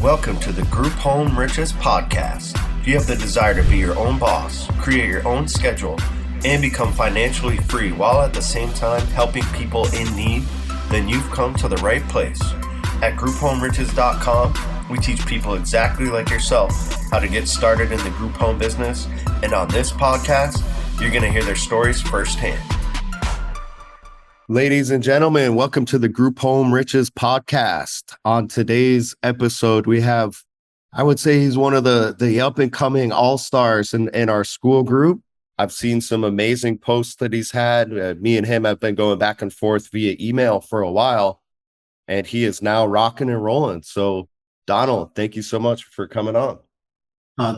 Welcome to the Group Home Riches Podcast. If you have the desire to be your own boss, create your own schedule, and become financially free while at the same time helping people in need, then you've come to the right place. At grouphomeriches.com, we teach people exactly like yourself how to get started in the group home business. And on this podcast, you're going to hear their stories firsthand. Ladies and gentlemen, welcome to the Group Home Riches Podcast. On today's episode, we have, I would say he's one of the up-and-coming all-stars in our school group. I've seen some amazing posts that he's had. Me and him have been going back and forth via email for a while, and he is now rocking and rolling. So, Donald, thank you so much for coming on.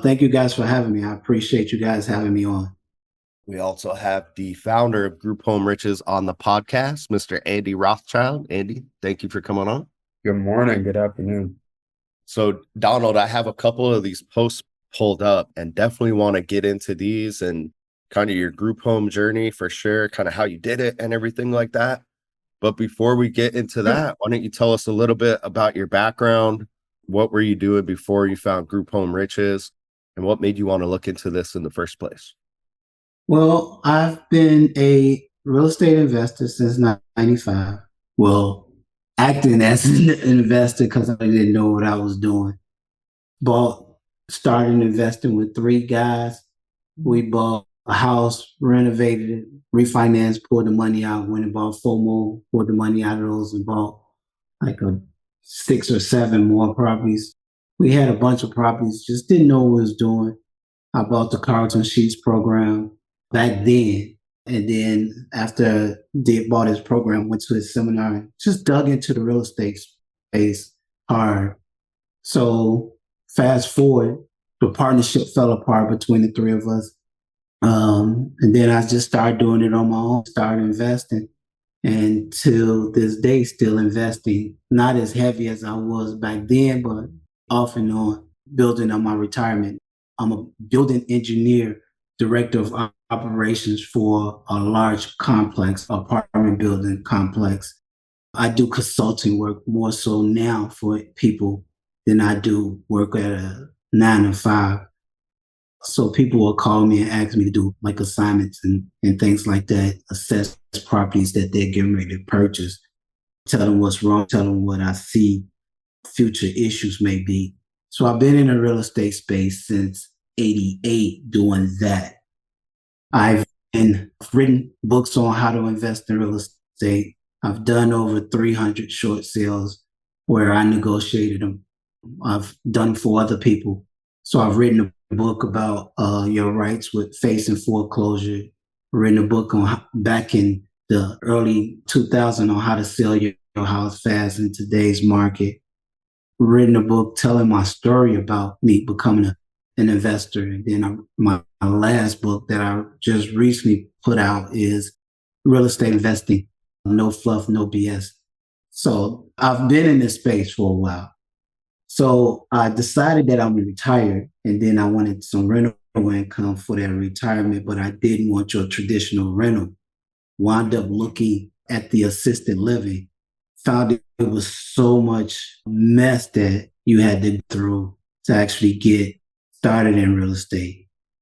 Thank you guys for having me. I appreciate you guys having me on. We also have the founder of Group Home Riches on the podcast, Mr. Andy Rothschild. Andy, thank you for coming on. Good morning. Good afternoon. So, Donald, I have a couple of these posts pulled up and definitely want to get into these and kind of your group home journey for sure, kind of how you did it and everything like that. But before we get into that, why don't you tell us a little bit about your background? What were you doing before you found Group Home Riches? And what made you want to look into this in the first place? Well, I've been a real estate investor since 1995. Well, acting as an investor because I didn't know what I was doing. Started investing with three guys. We bought a house, renovated it, refinanced, pulled the money out, went and bought 4 more, pulled the money out of those and bought like 6 or 7 more properties. We had a bunch of properties, just didn't know what we was doing. I bought the Carlton Sheets program back then. And then after bought his program, went to his seminar, and just dug into the real estate space hard. So fast forward, the partnership fell apart between the three of us. And then I just started doing it on my own, started investing. And till this day, still investing, not as heavy as I was back then, but off and on, building on my retirement. I'm a building engineer, director of operations for a large complex, apartment building complex. I do consulting work more so now for people than I do work at a 9 to 5. So people will call me and ask me to do like assignments and things like that, assess properties that they're getting ready to purchase, tell them what's wrong, tell them what I see future issues may be. So I've been in the real estate space since 88 doing that. I've written books on how to invest in real estate. I've done over 300 short sales where I negotiated them. I've done for other people. So I've written a book about your rights with facing foreclosure. Written a book on back in the early 2000s on how to sell your house fast in today's market. Written a book telling my story about me becoming an investor. And then my last book that I just recently put out is Real Estate Investing, No Fluff, No BS. So I've been in this space for a while. So I decided that I'm retired, and then I wanted some rental income for that retirement, but I didn't want your traditional rental. Wound up looking at the assisted living, found it was so much mess that you had to go through to actually get started in real estate.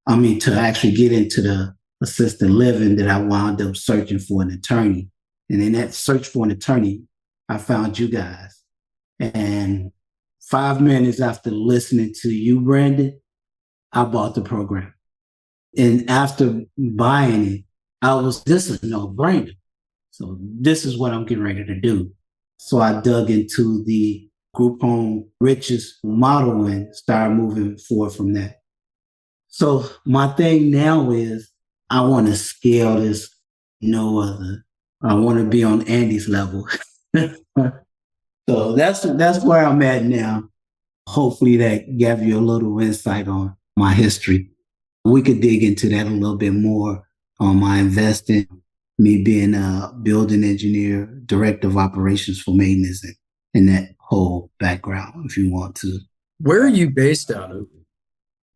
To actually get into the assisted living, that I wound up searching for an attorney. And in that search for an attorney, I found you guys. And 5 minutes after listening to you, Brandon, I bought the program. And after buying it, this is a no-brainer. So this is what I'm getting ready to do. So I dug into the Group Home Riches model and started moving forward from that. So my thing now is I want to scale this no other. I want to be on Andy's level. So that's where I'm at now. Hopefully that gave you a little insight on my history. We could dig into that a little bit more on my investing, me being a building engineer, director of operations for maintenance, and that whole background if you want to. Where are you based out of?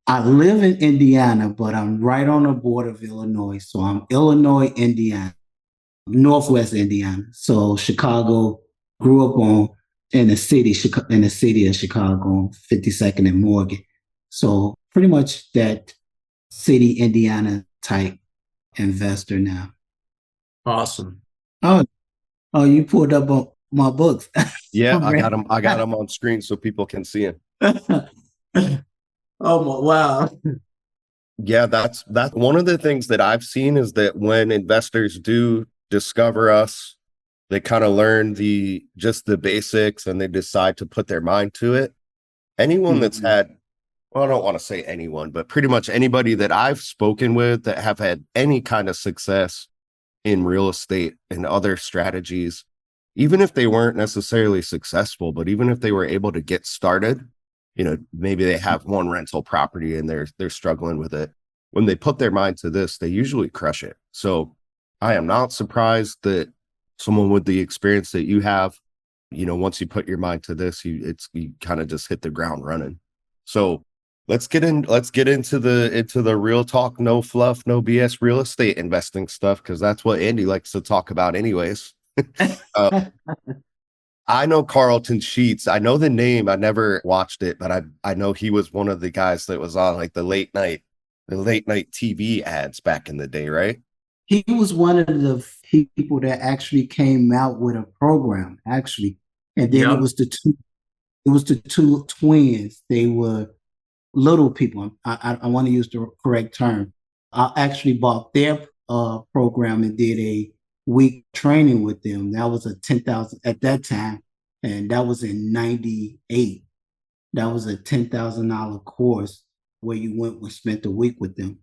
I live in Indiana, but I'm right on the border of Illinois. So I'm Illinois, Indiana, Northwest Indiana. So Chicago, grew up on in the city of Chicago, on 52nd and Morgan. So pretty much that city, Indiana type investor now. Awesome. Oh, you pulled up on my books. Yeah, I'm I got ready. them. I got them on screen so people can see them. Oh my, wow. Yeah, that's one of the things that I've seen is that when investors do discover us, they kind of learn just the basics and they decide to put their mind to it. Anyone that's had, well, I don't want to say anyone, but pretty much anybody that I've spoken with that have had any kind of success in real estate and other strategies, even if they weren't necessarily successful, but even if they were able to get started, maybe they have one rental property and they're struggling with it. When they put their mind to this, they usually crush it. So I am not surprised that someone with the experience that you have, once you put your mind to this, you kind of just hit the ground running. So let's get into the real talk, no fluff, no BS real estate investing stuff, because that's what Andy likes to talk about anyways. I know Carlton Sheets. I know the name. I never watched it, but I know he was one of the guys that was on like the late night TV ads back in the day, right? He was one of the people that actually came out with a program, actually. And then Yep. it was the two twins. They were little people. I want to use the correct term. I actually bought their program and did a week training with them. That was a 10,000 at that time, and that was in 98. That was a $10,000 course where spent a week with them.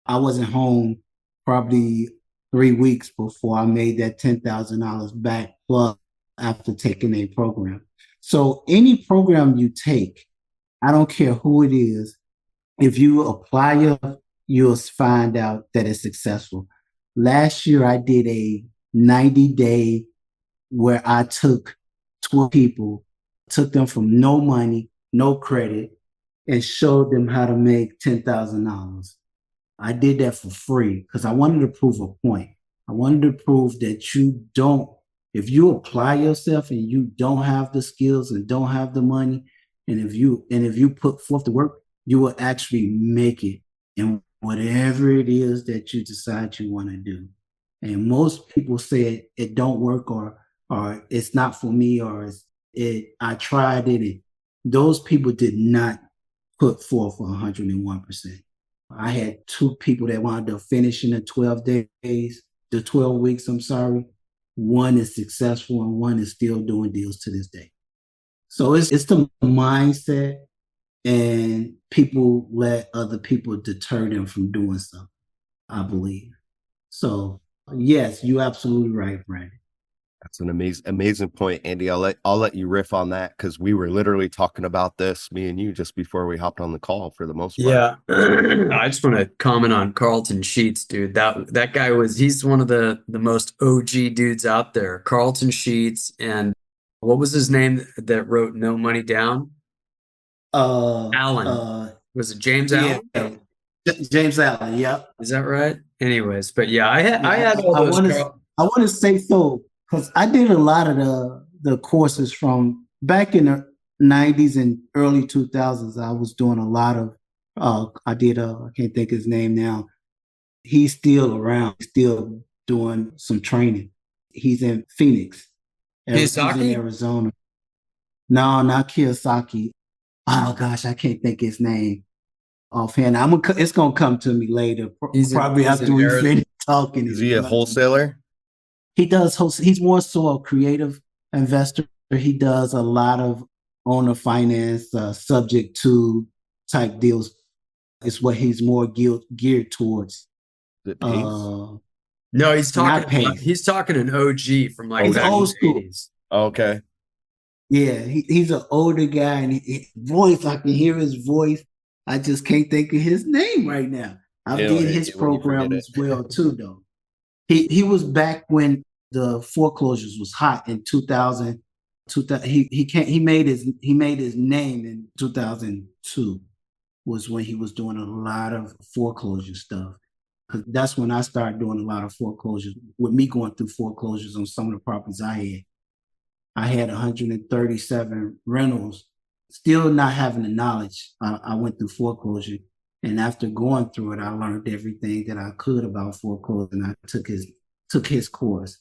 I wasn't home probably 3 weeks before I made that $10,000 back plus after taking a program. So any program you take, I don't care who it is, if you apply you'll find out that it's successful. Last year, I did a 90-day where I took 12 people, took them from no money, no credit, and showed them how to make $10,000. I did that for free because I wanted to prove a point. I wanted to prove that if you apply yourself and you don't have the skills and don't have the money, and if you put forth the work, you will actually make it in whatever it is that you decide you want to do. And most people say it don't work or it's not for me or I tried it. And those people did not put forth 101%. I had 2 people that wound up finishing the 12 weeks, I'm sorry. One is successful and one is still doing deals to this day. So it's the mindset, and people let other people deter them from doing something, I believe. So yes, you're absolutely right, Brandon. That's an amazing point, Andy. I'll let you riff on that because we were literally talking about this, me and you, just before we hopped on the call for the most part. Yeah. I just want to comment on Carlton Sheets, dude. That guy he's one of the most OG dudes out there. Carlton Sheets, and what was his name that wrote No Money Down? Allen. Was it James Allen? James Allen, yep. Is that right? Anyways, but yeah, I had all those. I want to say so because I did a lot of the courses from back in the 90s and early 2000s. I was doing a lot of I can't think his name now. He's still around, still doing some training. He's in Phoenix. He's in Arizona. No, not Kiyosaki. Oh gosh, I can't think his name offhand. It's gonna come to me later. Probably after we finish talking. Is he a wholesaler? He does host. He's more so a creative investor. He does a lot of owner finance, subject to type deals. It's what he's more geared towards. No, he's talking an OG from like the old school. 80s. Okay. Yeah, he's an older guy, and his voice, I can hear his voice. I just can't think of his name right now. I did his program as well too, though. He was back when the foreclosures was hot in 2000. He made his name in 2002 was when he was doing a lot of foreclosure stuff. Because that's when I started doing a lot of foreclosures, with me going through foreclosures on some of the properties I had. I had 137 rentals. Still not having the knowledge. I went through foreclosure. And after going through it, I learned everything that I could about foreclosure. And I took his course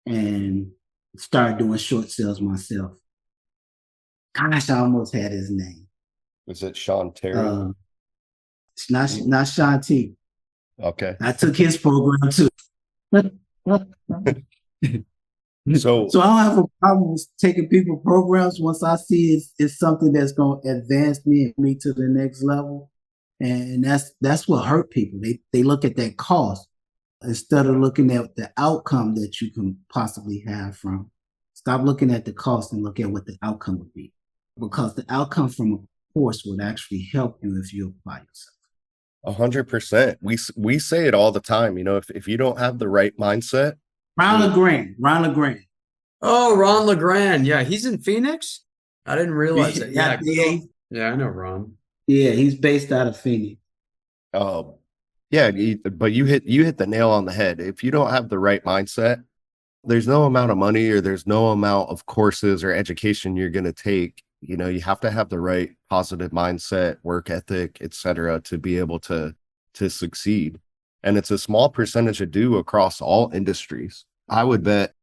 and started doing short sales myself. Gosh, I almost had his name. Is it Sean Terry? It's not Sean T. Okay. I took his program too. So I don't have a problem with taking people programs once I see it's something that's going to advance me to the next level. And that's what hurt people. They look at that cost instead of looking at the outcome that you can possibly have from. Stop looking at the cost and look at what the outcome would be. Because the outcome from a course would actually help you if you apply yourself. 100%. We say it all the time. If you don't have the right mindset. Ron LeGrand. Oh, Ron LeGrand. Yeah, he's in Phoenix. I didn't realize that. Yeah, I know Ron. Yeah, he's based out of Phoenix. Yeah, but you hit the nail on the head. If you don't have the right mindset, there's no amount of money or there's no amount of courses or education you're going to take. You have to have the right positive mindset, work ethic, etc., to be able to succeed. And it's a small percentage to do across all industries. I would bet,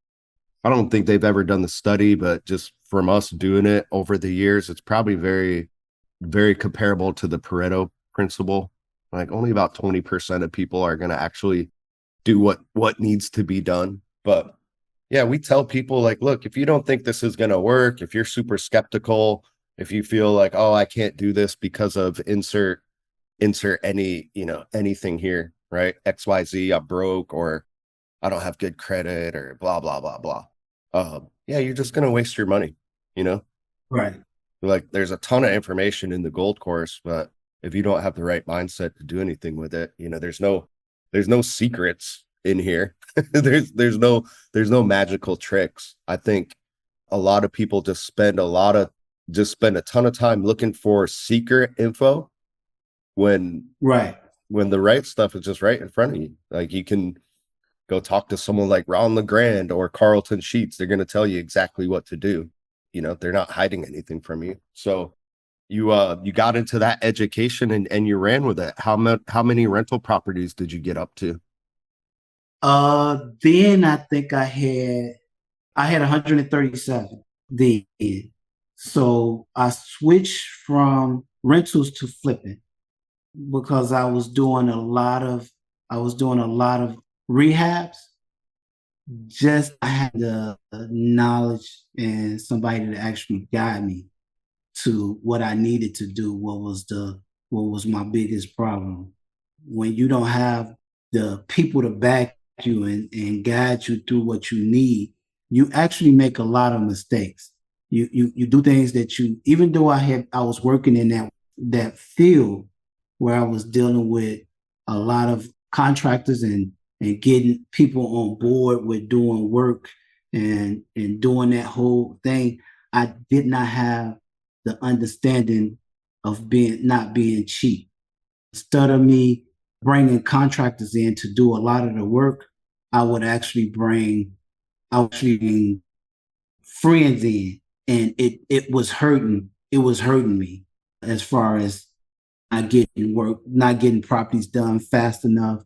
I don't think they've ever done the study, but just from us doing it over the years, it's probably very, very comparable to the Pareto principle. Like only about 20% of people are going to actually do what needs to be done. But yeah, we tell people like, look, if you don't think this is going to work, if you're super skeptical, if you feel like, oh, I can't do this because of insert any, anything here, right? XYZ, I'm broke, or I don't have good credit, or blah, blah, blah, blah. Yeah, you're just going to waste your money, Right. Like there's a ton of information in the gold course, but if you don't have the right mindset to do anything with it, there's no secrets in here. there's no magical tricks. I think a lot of people just spend a ton of time looking for secret info when the right stuff is just right in front of you. Like you can go talk to someone like Ron LeGrand or Carlton Sheets. They're going to tell you exactly what to do. They're not hiding anything from you. So you got into that education and you ran with it. How many rental properties did you get up to? Then I think I had 137 then. So I switched from rentals to flipping because I was doing a lot of rehabs. Just I had the knowledge and somebody to actually guide me to what I needed to do. What was my biggest problem? When you don't have the people to back you and guide you through what you need, you actually make a lot of mistakes. You do things that even though I was working in that field where I was dealing with a lot of contractors and getting people on board with doing work and doing that whole thing, I did not have the understanding of not being cheap. Instead of me bringing contractors in to do a lot of the work, I would actually bring friends in, and it was hurting me as far as not getting properties done fast enough,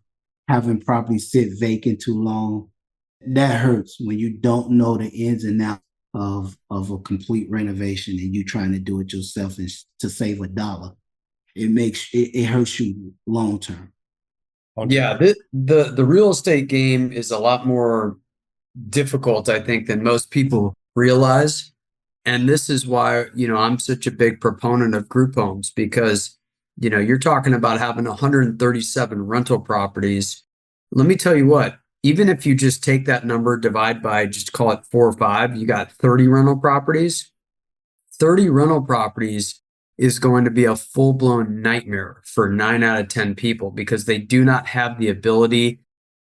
having properties sit vacant too long. That hurts when you don't know the ins and outs of a complete renovation and you trying to do it yourself and to save $1. It hurts you long term. Yeah, the real estate game is a lot more difficult, I think, than most people realize. And this is why, I'm such a big proponent of group homes because, you're talking about having 137 rental properties. Let me tell you what, even if you just take that number, divide by, just call it 4 or 5, you got 30 rental properties. 30 rental properties is going to be a full-blown nightmare for 9 out of 10 people because they do not have the ability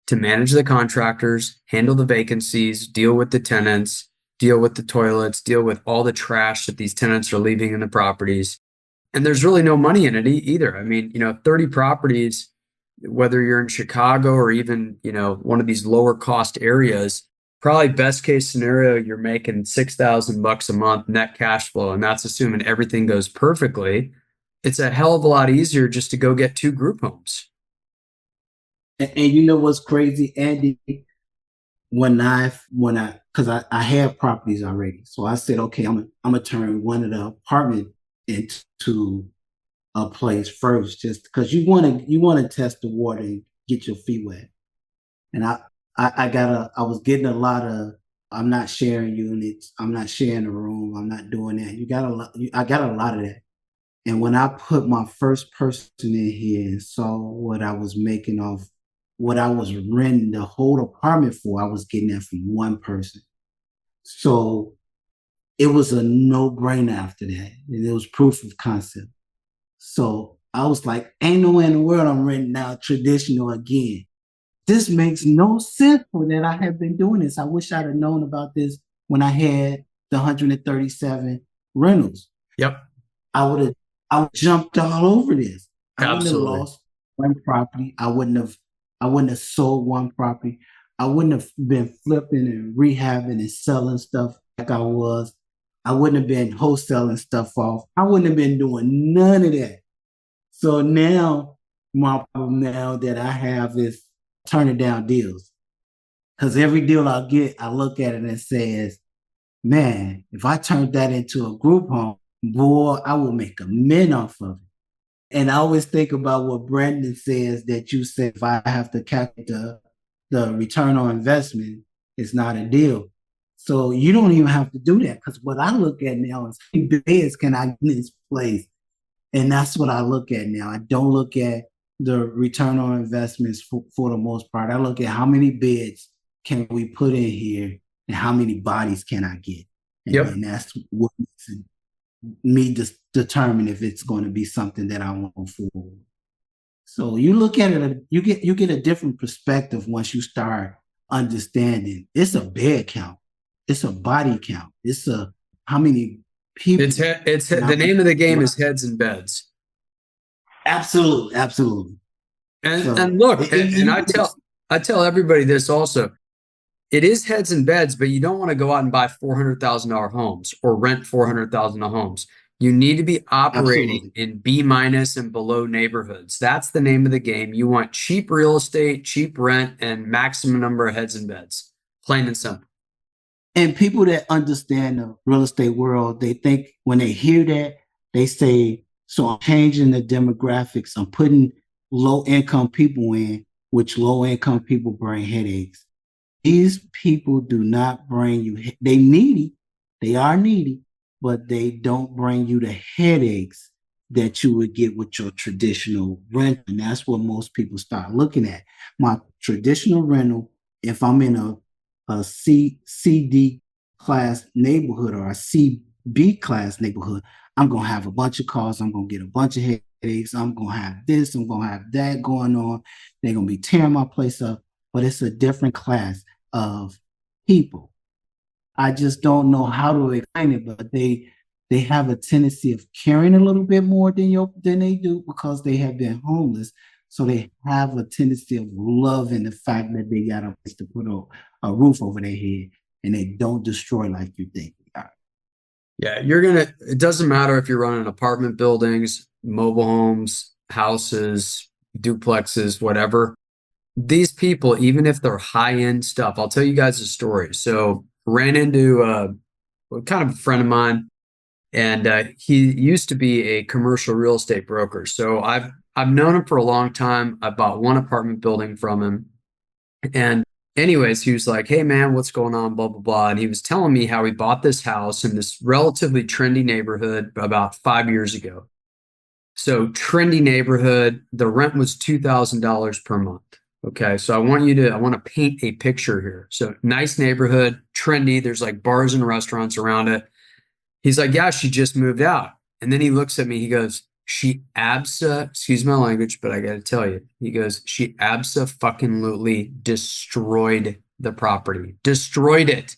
to manage the contractors, handle the vacancies, deal with the tenants, deal with the toilets, deal with all the trash that these tenants are leaving in the properties. And there's really no money in it either. I mean, 30 properties, whether you're in Chicago or even, one of these lower cost areas, Probably best case scenario, you're making $6,000 a month net cash flow, and that's assuming everything goes perfectly. It's a hell of a lot easier just to go get 2 group homes. And you know what's crazy, Andy? Because I have properties already, so I said, okay, I'm gonna turn one of the apartment into a place first, just because you want to test the water and get your feet wet. And I was getting a lot of, I'm not sharing units, I'm not sharing a room, I'm not doing that. I got a lot of that. And when I put my first person in here and saw what I was making off what I was renting the whole apartment for, I was getting that from one person. So it was a no-brainer after that. And it was proof of concept. So I was like, ain't no way in the world I'm renting out traditional again. This makes no sense for that. I have been doing this. I wish I'd have known about this when I had the 137 rentals. Yep. I would have jumped all over this. I wouldn't have Absolutely. lost one property. I wouldn't have sold one property. I wouldn't have been flipping and rehabbing and selling stuff like I was. I wouldn't have been wholesaling stuff off. I wouldn't have been doing none of that. So now my problem now that I have is turning down deals. Because every deal I get, I look at it and says, man, if I turned that into a group home, boy, I will make a mint off of it. And I always think about what Brandon says, that you said, if I have to calculate the return on investment, it's not a deal. So you don't even have to do that, because what I look at now is how many beds can I get in this place? And that's what I look at now. I don't look at the return on investments for the most part. I look at how many beds can we put in here and how many bodies can I get? And Yep. then that's what makes me just determine if it's going to be something that I want forward. So you look at it, you get a different perspective once you start understanding. It's a bed count, it's a body count, it's a how many people. It's the name of the game is heads and beds. Absolutely, absolutely. And look, and I tell everybody this also. It is heads and beds, but you don't want to go out and buy $400,000 homes or rent $400,000 homes. You need to be operating in B- and below neighborhoods. That's the name of the game. You want cheap real estate, cheap rent, and maximum number of heads and beds. Plain and simple. And people that understand the real estate world, they think when they hear that, they say, so I'm changing the demographics. I'm putting low income people in, which low income people bring headaches. These people do not bring you, they are needy, but they don't bring you the headaches that you would get with your traditional rent. And that's what most people start looking at. My traditional rental, if I'm in a CD class neighborhood or a CB class neighborhood, I'm going to have a bunch of cars. I'm going to get a bunch of headaches. I'm going to have this. I'm going to have that going on. They're going to be tearing my place up, but it's a different class of people. I just don't know how to explain it, but they have a tendency of caring a little bit more than they do because they have been homeless. So they have a tendency of loving the fact that they got a place to put a roof over their head, and they don't destroy like you think they are. Yeah, it doesn't matter if you're running apartment buildings, mobile homes, houses, duplexes, whatever. These people, even if they're high-end stuff, I'll tell you guys a story. So ran into kind of a friend of mine, and he used to be a commercial real estate broker. So I've known him for a long time. I bought one apartment building from him. And anyways, he was like, hey man, what's going on? Blah, blah, blah. And he was telling me how he bought this house in this relatively trendy neighborhood about 5 years ago. So trendy neighborhood, the rent was $2,000 per month. Okay, so I want to paint a picture here. So nice neighborhood, trendy. There's like bars and restaurants around it. He's like, yeah, she just moved out. And then he looks at me, he goes, excuse my language, but I got to tell you, he goes, she abso-fucking-lutely destroyed the property, destroyed it,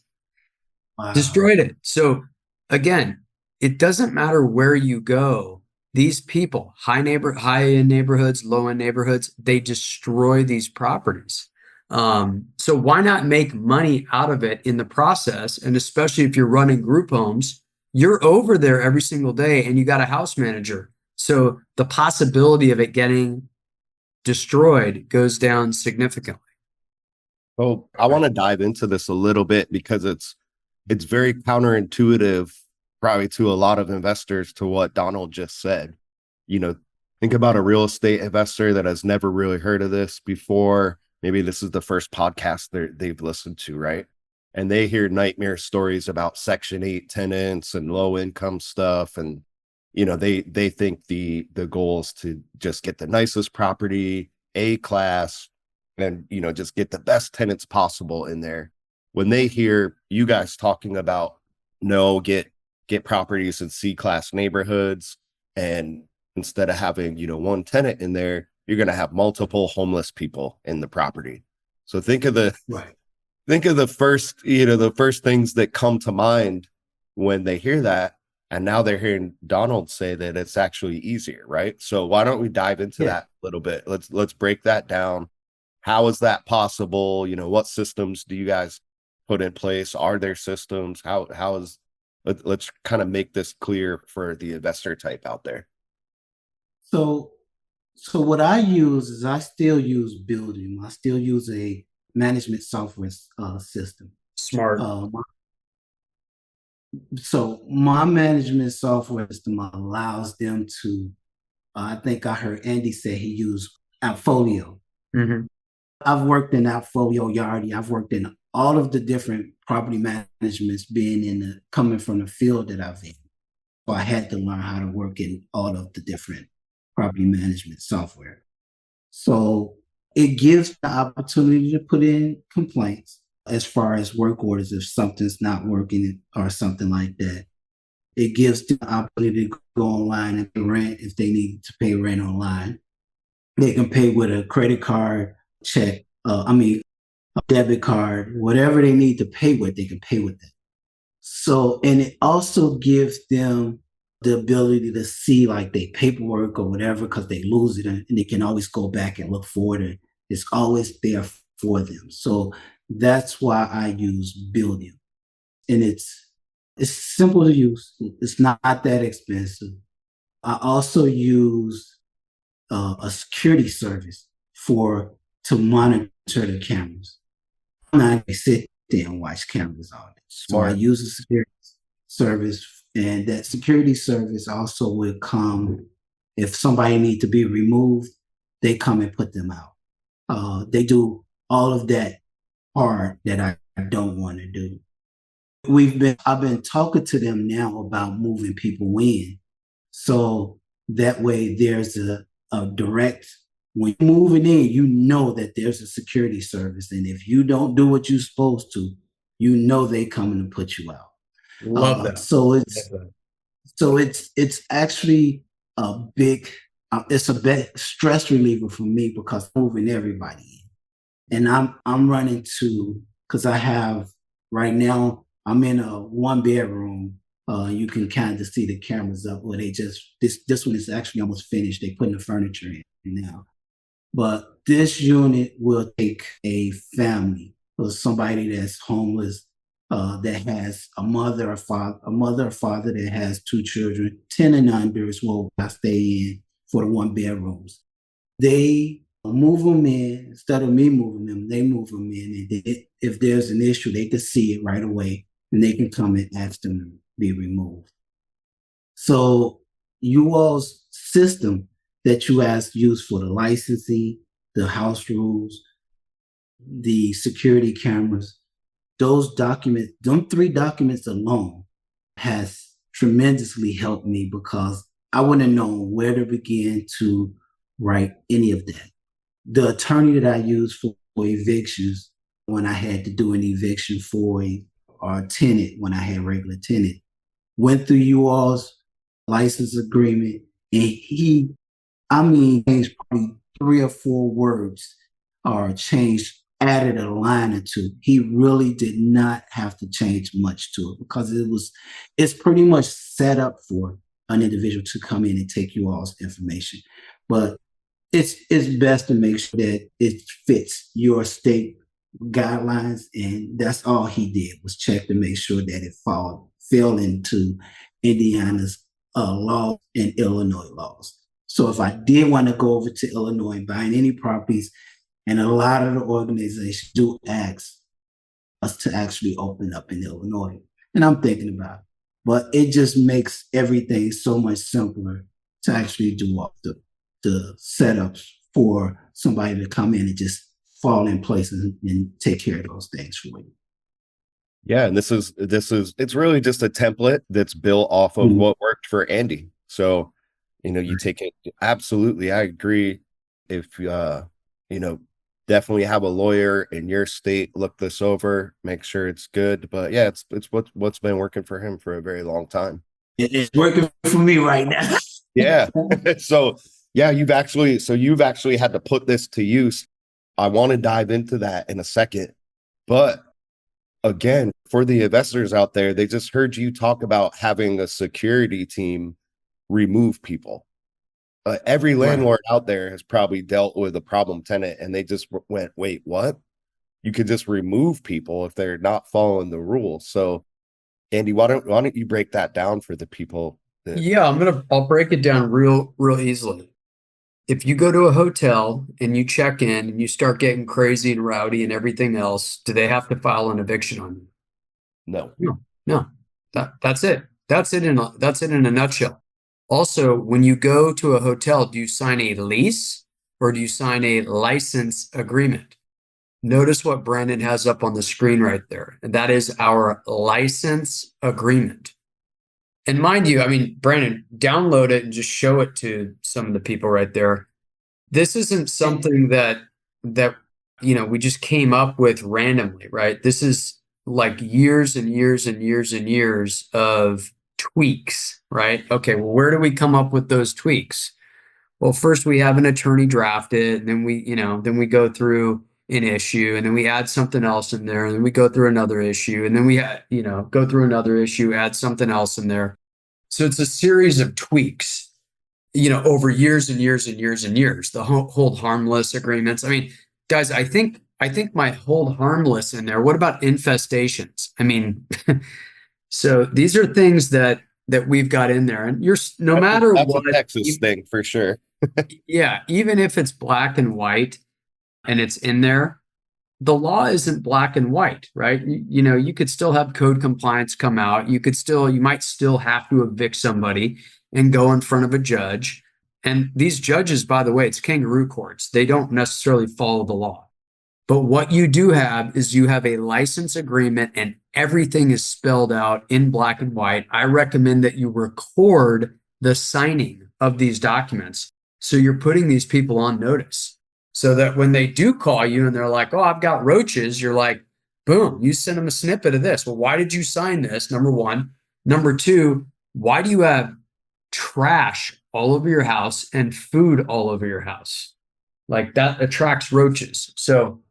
destroyed it. So again, it doesn't matter where you go. These people, high-end neighborhoods, low-end neighborhoods, they destroy these properties. So why not make money out of it in the process? And especially if you're running group homes, you're over there every single day and you got a house manager. So the possibility of it getting destroyed goes down significantly. Well, I want to dive into this a little bit because it's very counterintuitive, probably to a lot of investors, to what Donald just said. Think about a real estate investor that has never really heard of this before. Maybe this is the first podcast they've listened to, right? And they hear nightmare stories about Section 8 tenants and low income stuff. And, they think the goal is to just get the nicest property, A class, and, just get the best tenants possible in there. When they hear you guys talking about, no, get properties in C class neighborhoods, and instead of having, one tenant in there, you're going to have multiple homeless people in the property. So think of the first things that come to mind when they hear that. And now they're hearing Donald say that it's actually easier, right? So why don't we dive into that a little bit? Let's break that down. How is that possible? What systems do you guys put in place? Are there systems? Let's kind of make this clear for the investor type out there. So what I use is I still use Building. I still use a management software system. Smart. So my management software system allows them to, I think I heard Andy say he used Appfolio. Mm-hmm. I've worked in Appfolio, Yardi. I've worked in all of the different property managements, coming from the field that I've in. So I had to learn how to work in all of the different property management software. So it gives the opportunity to put in complaints as far as work orders if something's not working or something like that. It gives the opportunity to go online and pay rent if they need to pay rent online. They can pay with a credit card, check, a debit card, whatever they need to pay with, they can pay with it. So, and it also gives them the ability to see like their paperwork or whatever, because they lose it and they can always go back and look for it. It's always there for them. So that's why I use Building. And it's simple to use. It's not that expensive. I also use a security service to monitor the cameras. I'm not going to sit there and watch cameras all day. So I use a security service, and that security service also will come if somebody needs to be removed. They come and put them out. They do all of that part that I don't want to do. I've been talking to them now about moving people in, so that way there's a direct. When you're moving in, you know that there's a security service, and if you don't do what you're supposed to, they coming to put you out. Love that. So it's actually a big stress reliever for me, because I'm moving everybody in, and I'm running because I have right now I'm in a 1-bedroom. You can kind of see the cameras up where this one is actually almost finished. They putting the furniture in now. But this unit will take a family or somebody that's homeless, that has a mother or father that has 2 children, 10 and under is what I stay in for the 1-bedrooms. They move them in. Instead of me moving them, they move them in. And if there's an issue, they can see it right away, and they can come and ask them to be removed. So you all's system that you use for the licensing, the house rules, the security cameras, those documents, them 3 documents alone has tremendously helped me, because I wouldn't know where to begin to write any of that. The attorney that I used for evictions, when I had to do an eviction for a tenant, when I had regular tenant, went through you all's license agreement, and changed probably 3 or 4 words, or added a line or 2. He really did not have to change much to it, because it's pretty much set up for an individual to come in and take you all's information. But it's best to make sure that it fits your state guidelines, and that's all he did was check to make sure that it fell into Indiana's law and Illinois laws. So if I did want to go over to Illinois and buy any properties, and a lot of the organizations do ask us to actually open up in Illinois, and I'm thinking about it, but it just makes everything so much simpler to actually do all the setups for somebody to come in and just fall in place and take care of those things for you. Yeah, and this is it's really just a template that's built off of what worked for Andy. So, you take it. Absolutely, I agree. If definitely have a lawyer in your state look this over, make sure it's good. But yeah, it's what's been working for him for a very long time. It's working for me right now. Yeah. So yeah, you've actually had to put this to use. I want to dive into that in a second, but again, for the investors out there, they just heard you talk about having a security team remove people. Every landlord out there has probably dealt with a problem tenant, and they just went, wait, what? You could just remove people if they're not following the rules. So Andy, why don't you break that down for the people? Yeah, I'll break it down real easily. If you go to a hotel and you check in and you start getting crazy and rowdy and everything else, do they have to file an eviction on you? No. That's it. That's it in a nutshell. Also, when you go to a hotel, do you sign a lease or do you sign a license agreement? Notice what Brandon has up on the screen right there. And that is our license agreement. And mind you, I mean, Brandon, download it and just show it to some of the people right there. This isn't something that we just came up with randomly, right? This is like years and years and years and years of tweaks, right? Okay, well, where do we come up with those tweaks? Well, first we have an attorney draft it, and then we go through an issue, and then we add something else in there, and then we go through another issue, and then we go through another issue, add something else in there. So it's a series of tweaks, over years and years and years and years. The hold harmless agreements. I mean, guys, I think my hold harmless in there. What about infestations? I mean, so these are things that we've got in there, and that's what a Texas thing for sure. Yeah, even if it's black and white and it's in there, the law isn't black and white, right? You could still have code compliance come out. You might still have to evict somebody and go in front of a judge. And these judges, by the way, it's kangaroo courts. They don't necessarily follow the law. But what you do have is you have a license agreement, and everything is spelled out in black and white. I recommend that you record the signing of these documents. So you're putting these people on notice, so that when they do call you and they're like, oh, I've got roaches, you're like, boom, you send them a snippet of this. Well, why did you sign this? Number one. Number two, why do you have trash all over your house and food all over your house? Like, that attracts roaches. So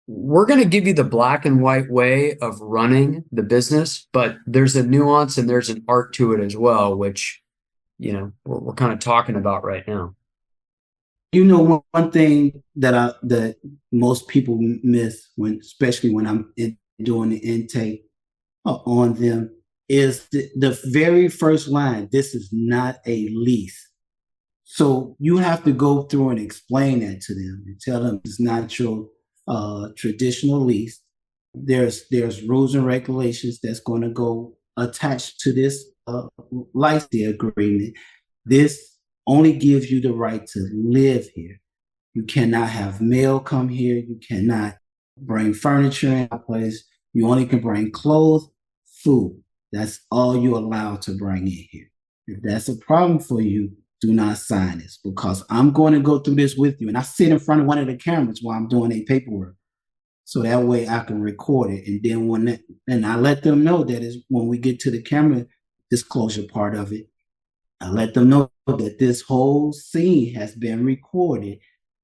we're going to give you the black and white way of running the business, but there's a nuance and there's an art to it as well, which, we're kind of talking about right now. One thing that most people miss especially when I'm doing the intake on them, is the very first line. This is not a lease. So you have to go through and explain that to them and tell them it's not your traditional lease. There's rules and regulations that's going to go attached to this license agreement. This only gives you the right to live here. You cannot have mail come here. You cannot bring furniture in our place. You only can bring clothes, food. That's all you're allowed to bring in here. If that's a problem for you, do not sign this, because I'm going to go through this with you. And I sit in front of one of the cameras while I'm doing a paperwork. So that way I can record it. And then and I let them know that is when we get to the camera disclosure part of it, I let them know that this whole scene has been recorded,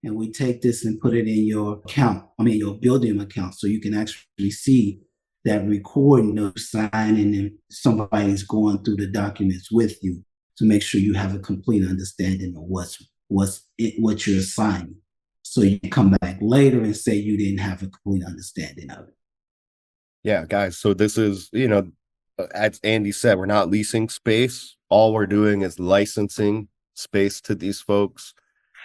and we take this and put it in your your building account, so you can actually see that recording of signing and somebody's going through the documents with you to make sure you have a complete understanding of what you're signing. so you come back later and say you didn't have a complete understanding of it. Yeah, guys. So this is, as Andy said, we're not leasing space. All we're doing is licensing space to these folks.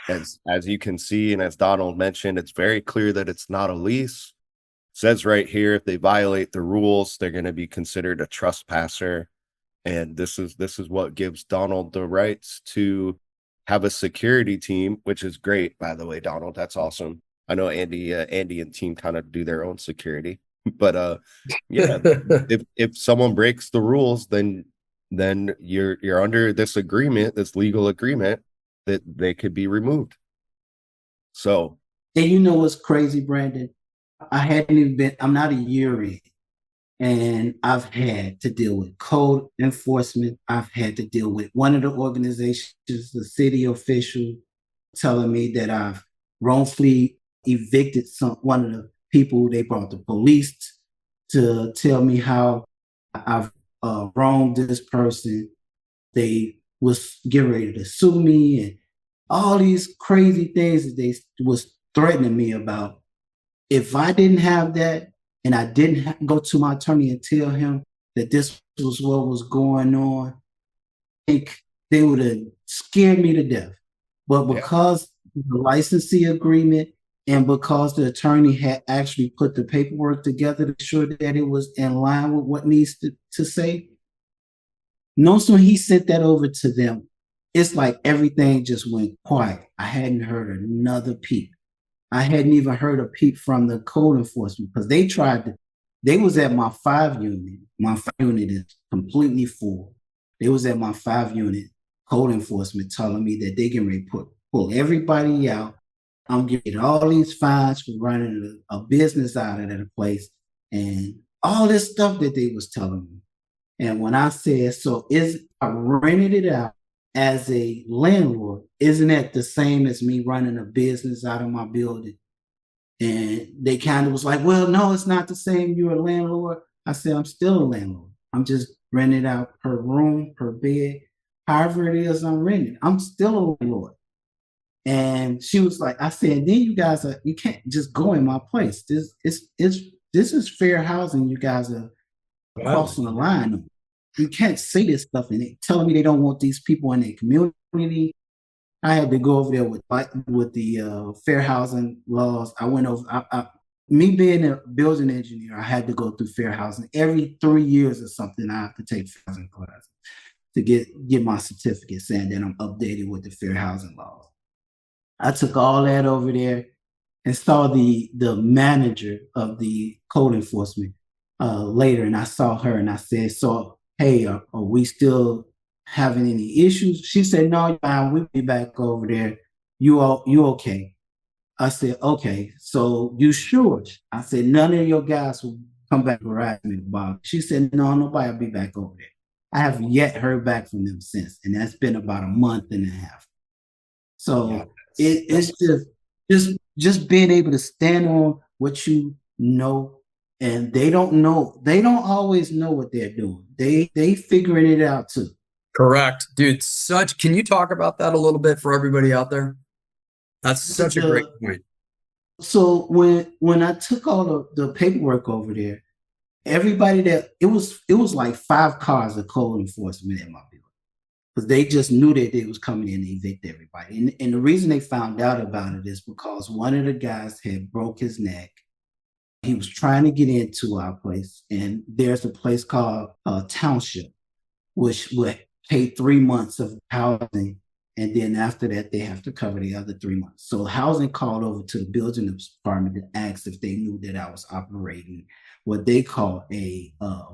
As you can see, and as Donald mentioned, it's very clear that it's not a lease. It says right here, if they violate the rules, they're going to be considered a trespasser. And this is what gives Donald the rights to have a security team, which is great, by the way, Donald. That's awesome. I know Andy and team kind of do their own security, but yeah, if someone breaks the rules, then you're under this agreement, this legal agreement, that they could be removed. So, and you know what's crazy, Brandon? I'm not a year in, and I've had to deal with code enforcement. I've had to deal with one of the organizations, the city official, telling me that I've wrongfully evicted one of the people. They brought the police to tell me how I've wronged this person. They was getting ready to sue me and all these crazy things that they was threatening me about. If I didn't have that and I didn't go to my attorney and tell him that this was what was going on, I think they would have scared me to death. But because the licensing agreement and because the attorney had actually put the paperwork together to ensure that it was in line with what needs to say, no sooner he sent that over to them, it's like everything just went quiet. I hadn't heard another peep. I hadn't even heard a peep from the code enforcement because they was at my 5 unit. My 5 unit is completely full. They was at my 5 unit code enforcement telling me that they can pull everybody out. I'm getting all these fines for running a business out of that place and all this stuff that they was telling me. And when I said, I rented it out as a landlord, isn't that the same as me running a business out of my building? And they kind of was like, well, no, it's not the same. You're a landlord. I said, I'm still a landlord. I'm just renting it out per room, per bed, however it is I'm renting. I'm still a landlord. And she was like, I said, then you can't just go in my place. This is fair housing. You guys are crossing the line. You can't say this stuff and they telling me they don't want these people in their community. I had to go over there with the fair housing laws. I went over. Me being a building engineer, I had to go through fair housing every 3 years or something. I have to take fair housing classes to get my certificate saying that I'm updated with the fair housing laws. I took all that over there and saw the manager of the code enforcement later, and I saw her and I said, so, hey, are we still having any issues? She said, no, we'll be back over there. You okay? I said, okay, so you sure? I said, none of your guys will come back and harass me about it. She said, no, nobody will be back over there. I have yet heard back from them since, and that's been about a month and a half. So it's just being able to stand on what you know, and they don't always know what they're doing. They figuring it out too. Correct, dude. Can you talk about that a little bit for everybody out there? That's such a great point. So when I took all the paperwork over there, everybody it was like 5 cars of code enforcement in my building. Because they just knew that they was coming in to evict everybody. And the reason they found out about it is because one of the guys had broke his neck. He was trying to get into our place. And there's a place called Township, which would pay 3 months of housing. And then after that, they have to cover the other 3 months. So housing called over to the building department and asked if they knew that I was operating what they call a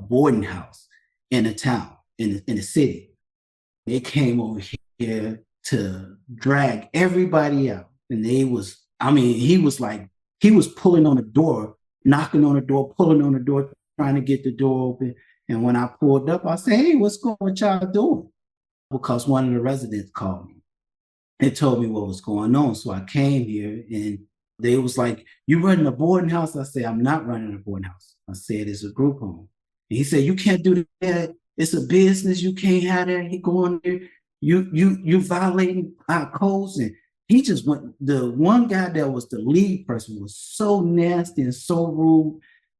boarding house in a town, in a city. They came over here to drag everybody out. And he was pulling on the door, knocking on the door, pulling on the door, trying to get the door open. And when I pulled up, I said, hey, what's going on? What y'all doing? Because one of the residents called me and told me what was going on. So I came here and they was like, you running a boarding house? I said, I'm not running a boarding house. I said, it's a group home. And he said, you can't do that. It's a business. You can't have that. He going there. You violating our codes. And he just went, the one guy that was the lead person was so nasty and so rude.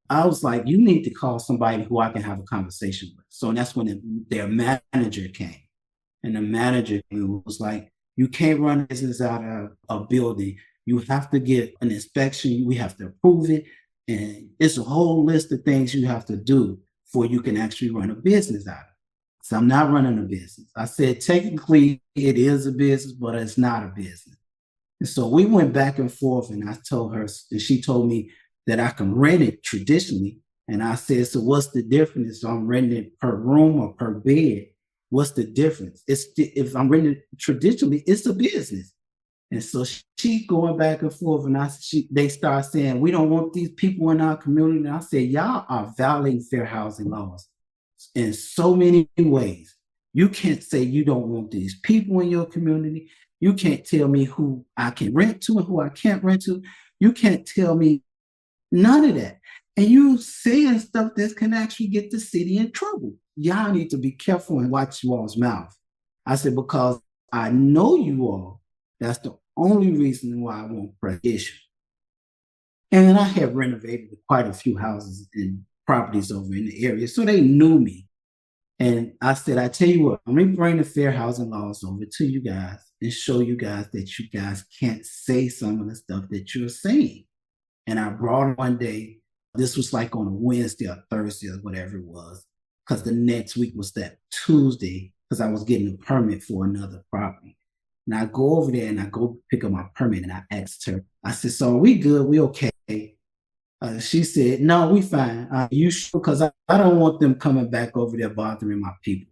I was like, you need to call somebody who I can have a conversation with. So that's when their manager came. And the manager was like, you can't run a business out of a building. You have to get an inspection. We have to approve it. And it's a whole list of things you have to do before you can actually run a business out of it. So I'm not running a business. I said, technically, it is a business, but it's not a business. And so we went back and forth, and I told her, and she told me that I can rent it traditionally. And I said, so what's the difference? So I'm renting it per room or per bed. What's the difference? If I'm renting it traditionally, it's a business. And so she going back and forth, and they start saying, we don't want these people in our community. And I said, y'all are violating fair housing laws in so many ways. You can't say you don't want these people in your community. You can't tell me who I can rent to and who I can't rent to. You can't tell me none of that. And you saying stuff that can actually get the city in trouble. Y'all need to be careful and watch you all's mouth. I said, because I know you all. That's the only reason why I won't press issue. And I have renovated quite a few houses and properties over in the area, so they knew me. And I said, I tell you what, I'm going to bring the fair housing laws over to you guys and show you guys that you guys can't say some of the stuff that you're saying. And I brought it one day. This was like on a Wednesday or Thursday or whatever it was, because the next week was that Tuesday, because I was getting a permit for another property. And I go over there and I go pick up my permit, and I asked her, I said, so are we good? We okay? She said, no, we fine. You sure? Because I don't want them coming back over there bothering my people.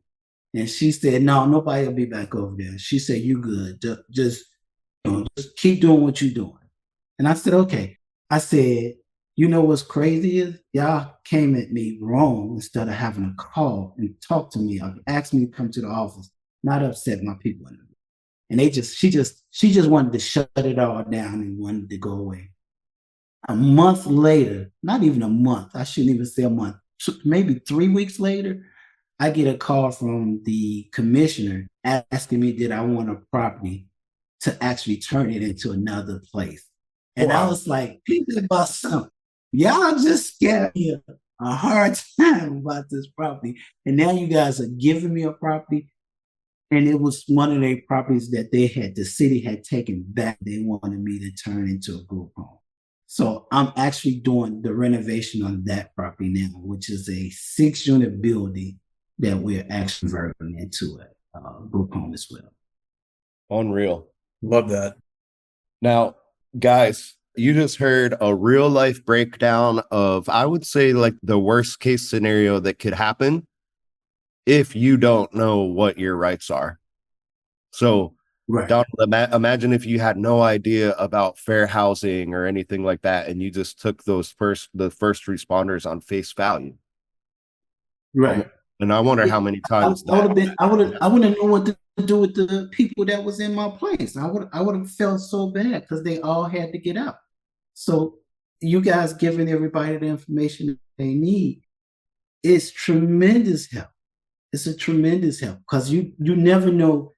And she said, no, nobody will be back over there. She said, you good. Just keep doing what you're doing. And I said, okay. I said, you know what's crazy is y'all came at me wrong instead of having a call and talk to me or ask me to come to the office, not upset my people. And she just wanted to shut it all down and wanted to go away. A month later, not even a month, I shouldn't even say a month, maybe 3 weeks later, I get a call from the commissioner asking me, did I want a property to actually turn it into another place? And wow. I was like, people about something. Y'all just scared me a hard time about this property. And now you guys are giving me a property. And it was one of their properties that the city had taken back. They wanted me to turn into a group home. So I'm actually doing the renovation on that property now, which is a 6-unit building that we're actually converting into a group home as well. Unreal. Love that. Now, guys, you just heard a real life breakdown of, I would say, like the worst case scenario that could happen if you don't know what your rights are. So right. Donald, imagine if you had no idea about fair housing or anything like that, and you just took the first responders on face value. Right. And I wonder how many times I wouldn't have known what to do with the people that was in my place. I would have felt so bad because they all had to get out. So you guys giving everybody the information they need is tremendous help. It's a tremendous help because you never know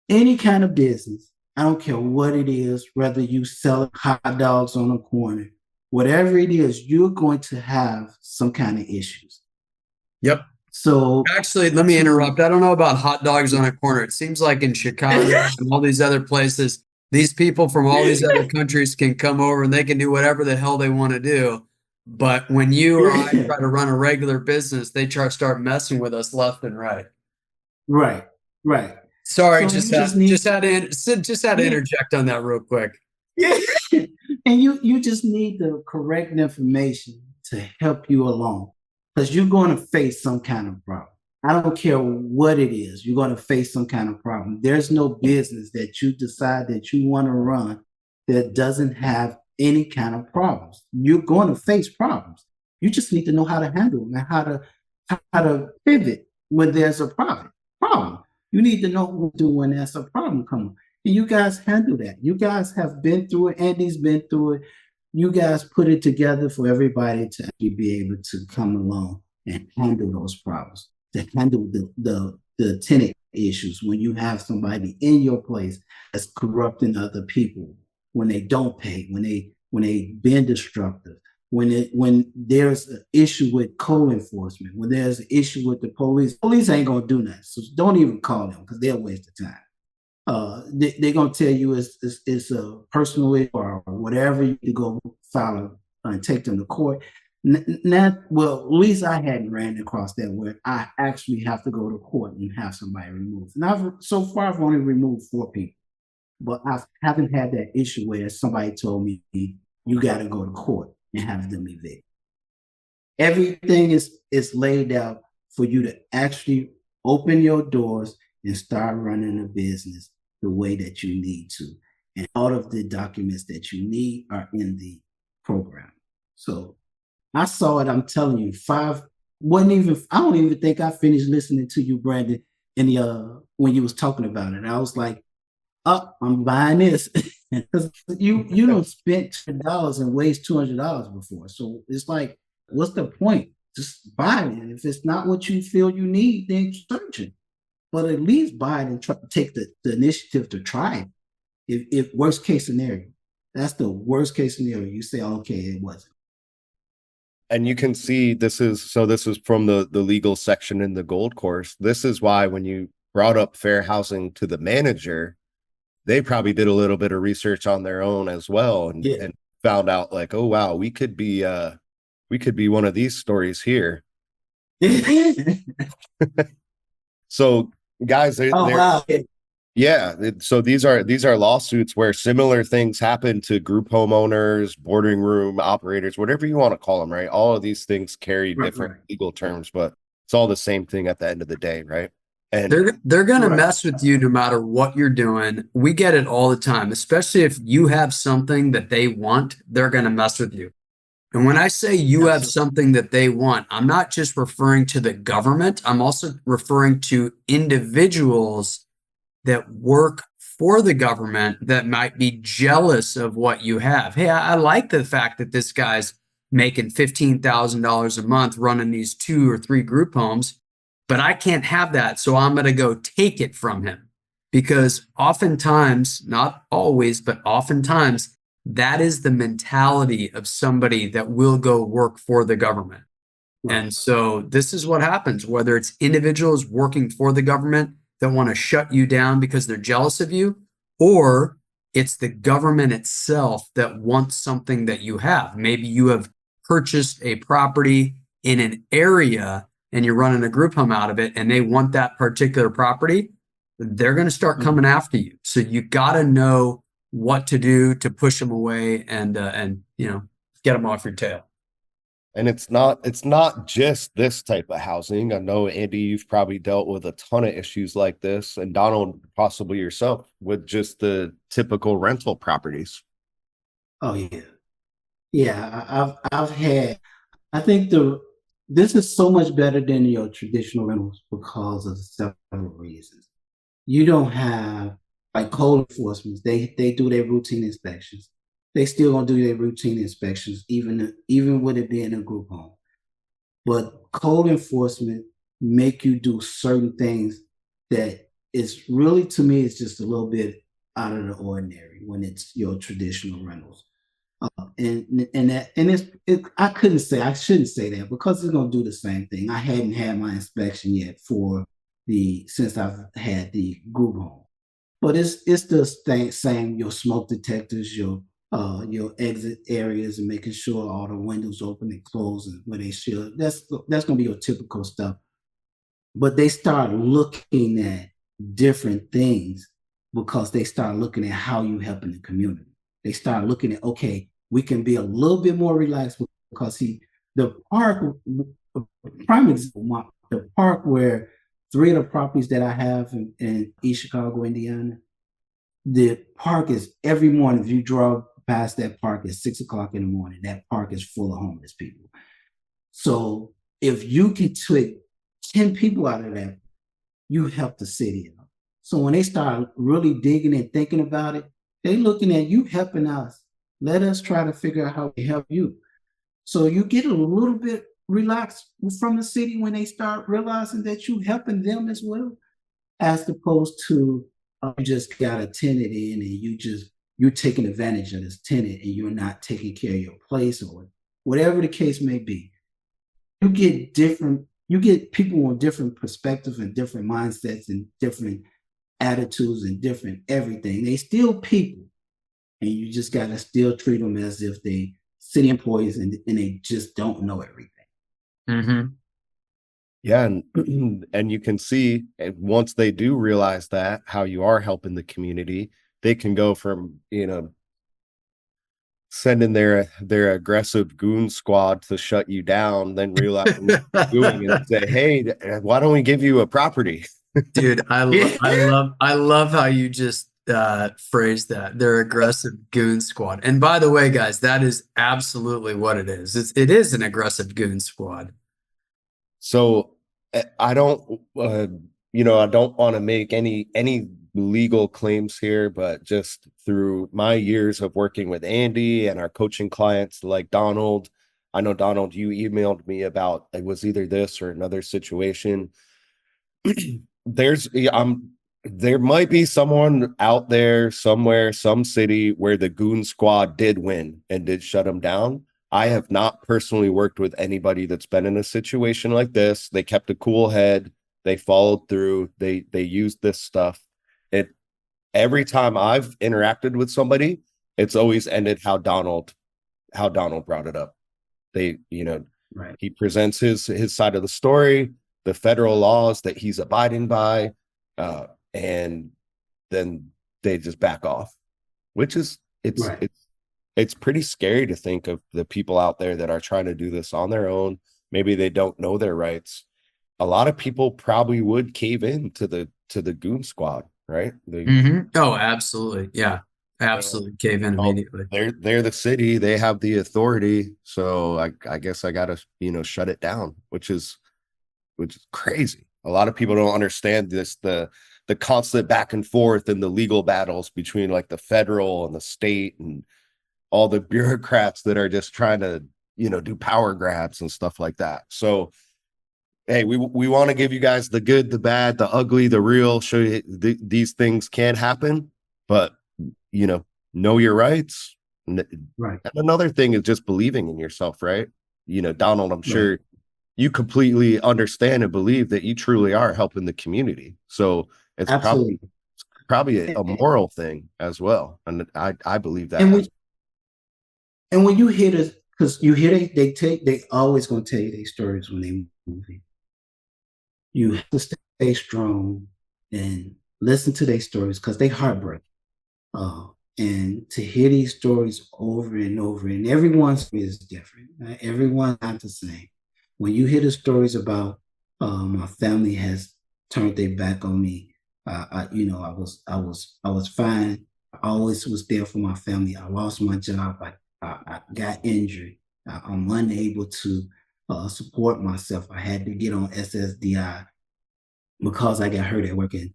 any kind of business. I don't care what it is, whether you sell hot dogs on a corner, whatever it is, you're going to have some kind of issues. Yep. So actually, let me interrupt. I don't know about hot dogs on a corner. It seems like in Chicago and all these other places, these people from all these other countries can come over and they can do whatever the hell they want to do. But when you or I try to run a regular business, they start messing with us left and right. Right. Sorry, so just had to interject on that real quick. Yeah. And you just need the correct information to help you along. Because you're going to face some kind of problem. I don't care what it is. You're going to face some kind of problem. There's no business that you decide that you want to run that doesn't have any kind of problems. You're going to face problems. You just need to know how to handle them and how to pivot when there's a problem. You need to know what to do when there's a problem coming. And you guys handle that. You guys have been through it. Andy's been through it. You guys put it together for everybody to actually be able to come along and handle those problems, to handle the tenant issues when you have somebody in your place that's corrupting other people, when they don't pay, when they been destructive, when there's an issue with code enforcement, when there's an issue with the police ain't gonna do nothing. So don't even call them because they'll waste the time. They're gonna tell you it's a personal issue or whatever. You can go file and take them to court. Well, at least I hadn't ran across that where I actually have to go to court and have somebody removed. And so far I've only removed 4 people, but I haven't had that issue where somebody told me you got to go to court and have them evict. Everything is laid out for you to actually open your doors and start running a business the way that you need to. And all of the documents that you need are in the program. So I saw it, I'm telling you, I don't even think I finished listening to you, Brandon, when you was talking about it. I was like, oh, I'm buying this. Because you don't spend $2 and waste $200 before. So it's like, what's the point? Just buy it. If it's not what you feel you need, then search it. But at least buy it and try to take the initiative to try it. If worst case scenario, that's the worst case scenario. You say, okay, it wasn't. And you can see this is from the legal section in the gold course. This is why when you brought up fair housing to the manager, they probably did a little bit of research on their own as well and found out like, oh wow, we could be one of these stories here. So guys, wow. Yeah. So these are lawsuits where similar things happen to group homeowners, boarding room operators, whatever you want to call them, right? All of these things carry different legal terms, but it's all the same thing at the end of the day, right? And they're going to mess with you no matter what you're doing. We get it all the time, especially if you have something that they want, they're going to mess with you. And when I say you have something that they want, I'm not just referring to the government. I'm also referring to individuals that work for the government that might be jealous of what you have. Hey, I like the fact that this guy's making $15,000 a month running these 2 or 3 group homes, but I can't have that. So I'm going to go take it from him, because oftentimes, not always, but oftentimes that is the mentality of somebody that will go work for the government. And so this is what happens, whether it's individuals working for the government that want to shut you down because they're jealous of you, or it's the government itself that wants something that you have. Maybe you have purchased a property in an area and you're running a group home out of it and they want that particular property. They're going to start coming after you. So you got to know what to do to push them away and get them off your tail. And it's not just this type of housing. I know, Andy, you've probably dealt with a ton of issues like this, and Donald, possibly yourself, with just the typical rental properties. Oh yeah. Yeah, I've had, I think this is so much better than your traditional rentals because of several reasons. You don't have like code enforcement. They do their routine inspections. They still gonna do their routine inspections, even with it being a group home. But code enforcement make you do certain things that is really, to me, it's just a little bit out of the ordinary when it's your traditional rentals. I shouldn't say that because it's gonna do the same thing. I hadn't had my inspection yet since I've had the group home, but it's the same. Your smoke detectors, your exit areas, and making sure all the windows open and close and where they should. That's gonna be your typical stuff. But they start looking at different things because they start looking at how you help in the community. They start looking at, okay, we can be a little bit more relaxed because the park, prime example, the park where 3 of the properties that I have in East Chicago, Indiana, the park is every morning. If you drive past that park at 6 o'clock in the morning, that park is full of homeless people. So if you can take 10 people out of that, you help the city out. So when they start really digging and thinking about it, they looking at you helping us. Let us try to figure out how to help you. So you get a little bit relaxed from the city when they start realizing that you helping them as well. as opposed to you just got a tenant in and you're taking advantage of this tenant and you're not taking care of your place or whatever the case may be. You get people with different perspectives and different mindsets and different attitudes and different everything. They still people, and you just gotta still treat them as if they city employees and they just don't know everything. Mm-hmm. Yeah, and you can see once they do realize that how you are helping the community, they can go from sending their aggressive goon squad to shut you down, then realizing what you're doing and say, hey, why don't we give you a property? Dude, I love how you just phrased that. They're aggressive goon squad. And by the way, guys, that is absolutely what it is. It is an aggressive goon squad. So I don't I don't want to make any legal claims here, but just through my years of working with Andy and our coaching clients like Donald, I know Donald, you emailed me about it was either this or another situation. There might be someone out there somewhere, some city where the goon squad did win and did shut them down. I have not personally worked with anybody that's been in a situation like this. They kept a cool head. They followed through. They used this stuff. Every time I've interacted with somebody, it's always ended how Donald brought it up. Right. He presents his side of the story, the federal laws that he's abiding by, and then they just back off, which is it's pretty scary to think of the people out there that are trying to do this on their own. Maybe they don't know their rights. A lot of people probably would cave in to the goon squad, right? Oh, absolutely. Yeah, absolutely. Cave in immediately. They're the city, they have the authority. So I guess I gotta, shut it down, which is crazy. A lot of people don't understand this, the constant back and forth and the legal battles between like the federal and the state and all the bureaucrats that are just trying to, do power grabs and stuff like that. So, hey, we want to give you guys the good, the bad, the ugly, the real, show you these things can happen, but, know your rights. Right. And another thing is just believing in yourself, right? Donald, I'm sure you completely understand and believe that you truly are helping the community. So it's probably a moral thing as well. And I believe that. And when you hear this, because you hear they always gonna tell you their stories when they move in. You have to stay strong and listen to their stories because they heartbreak. And to hear these stories over and over, and everyone's story is different. Everyone's not the same. When you hear the stories about my family has turned their back on me, I was fine. I always was there for my family. I lost my job. I got injured. I'm unable to support myself. I had to get on SSDI because I got hurt at work, and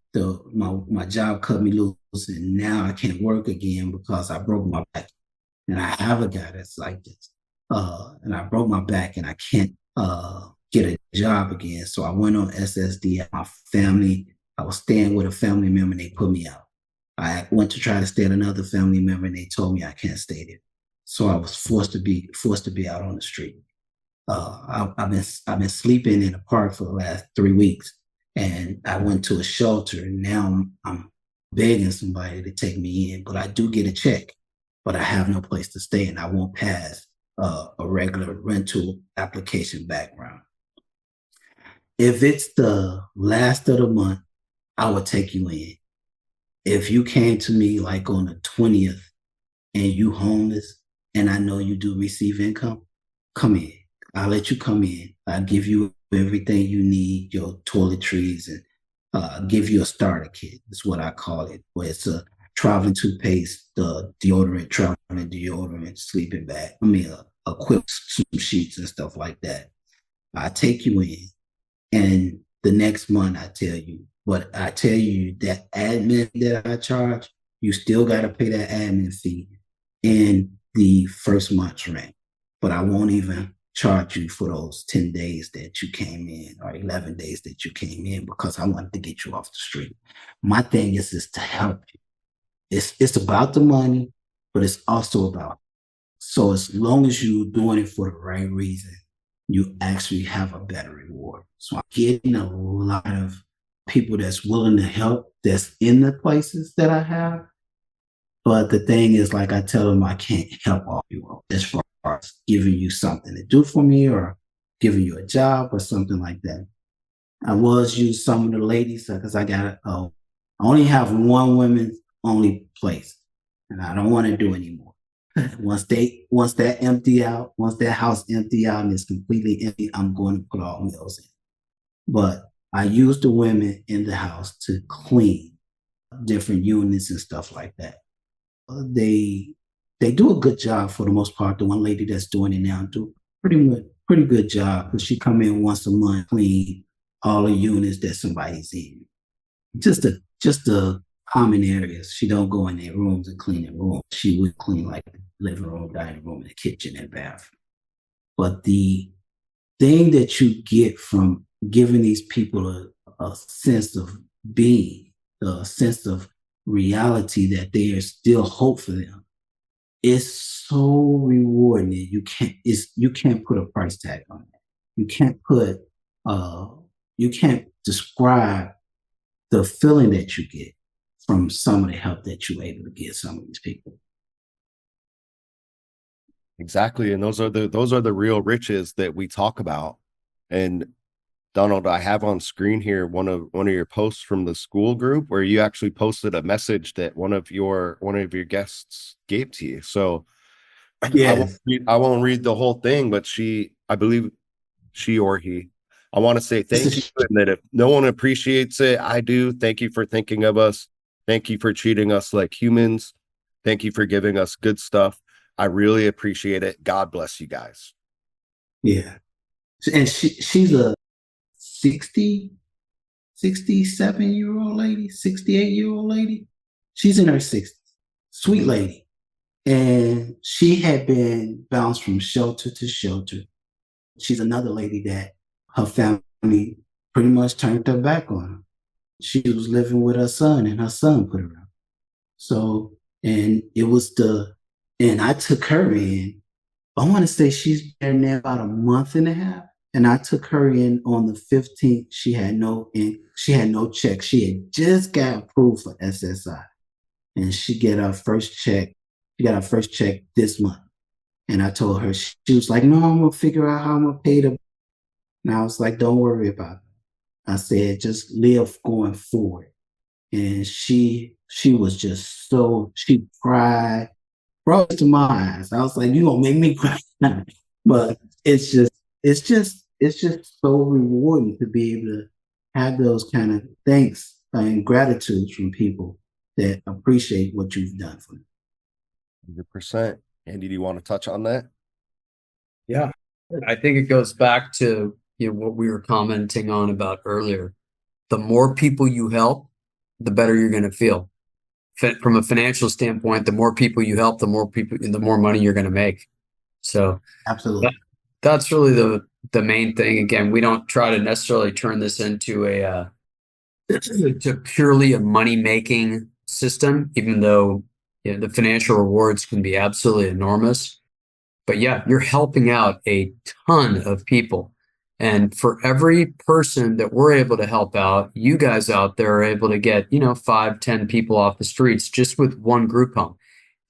my job cut me loose, and now I can't work again because I broke my back. And I have a guy that's like this, and I broke my back, and I can't get a job again. So I went on SSDI. My family, I was staying with a family member, and they put me out. I went to try to stay at another family member, and they told me I can't stay there. So I was forced to be out on the street. I've been sleeping in the park for the last 3 weeks, and I went to a shelter, and now I'm begging somebody to take me in. But I do get a check, but I have no place to stay, and I won't pass a regular rental application background. If it's the last of the month, I would take you in. If you came to me like on the 20th and you homeless, and I know you do receive income, come in. I'll let you come in. I'll give you everything you need, your toiletries, and give you a starter kit. That's what I call it, where it's a traveling toothpaste, the deodorant, traveling deodorant, sleeping bag. A quick some sheets and stuff like that. I take you in, and the next month I tell you that admin that I charge, you still got to pay that admin fee in the first month's rent. But I won't even charge you for those 10 days that you came in or 11 days that you came in because I wanted to get you off the street. My thing is to help you. It's about the money, but it's also about. So as long as you're doing it for the right reason, you actually have a better reward. So I'm getting a lot of people that's willing to help that's in the places that I have. But the thing is, like I tell them, I can't help all you as far as giving you something to do for me or giving you a job or something like that. I was use some of the ladies because I only have one women only place, and I don't want to do anymore. Once that empty out, once that house empty out and it's completely empty, I'm going to put all meals in. But I use the women in the house to clean different units and stuff like that. They do a good job for the most part. The one lady that's doing it now do pretty good job because she come in once a month, clean all the units that somebody's in. Just the common areas. She don't go in their rooms and clean their room. She would clean like the living room, dining room, the kitchen, and bathroom. But the thing that you get from giving these people a sense of being, a sense of reality that there's still hope for them, is so rewarding that you can't put a price tag on it. You can't describe the feeling that you get from some of the help that you're able to get some of these people. Exactly. And those are the real riches that we talk about. And Donald, I have on screen here one of your posts from the school group where you actually posted a message that one of your guests gave to you. So Yes. I won't read the whole thing, but I believe she or he, I want to say thank you. And that if no one appreciates it, I do. Thank you for thinking of us. Thank you for treating us like humans. Thank you for giving us good stuff. I really appreciate it. God bless you guys. Yeah. And she's a 67-year-old lady, 68-year-old lady. She's in her 60s. Sweet lady. And she had been bounced from shelter to shelter. She's another lady that her family pretty much turned their back on her. She was living with her son, and her son put her out. So, and I took her in. I want to say she's been there about a month and a half. And I took her in on the 15th. She had no check. She had just got approved for SSI. And she got her first check this month. And I told her, she was like, no, I'm going to figure out how I'm going to pay them. And I was like, don't worry about it. I said, just live going forward. And she was just she cried, brought it to my eyes. I was like, you going to make me cry. But it's just so rewarding to be able to have those kind of thanks and gratitude from people that appreciate what you've done for them. 100%. Andy, do you want to touch on that? Yeah, I think it goes back to what we were commenting on about earlier. The more people you help, the better you're going to feel. From a financial standpoint, the more people you help, the more money you're going to make. So absolutely, that's really the main thing. Again, we don't try to necessarily turn this into to purely a money making system, even though the financial rewards can be absolutely enormous. But yeah, you're helping out a ton of people. And for every person that we're able to help out, you guys out there are able to get, 5, 10 people off the streets just with one group home.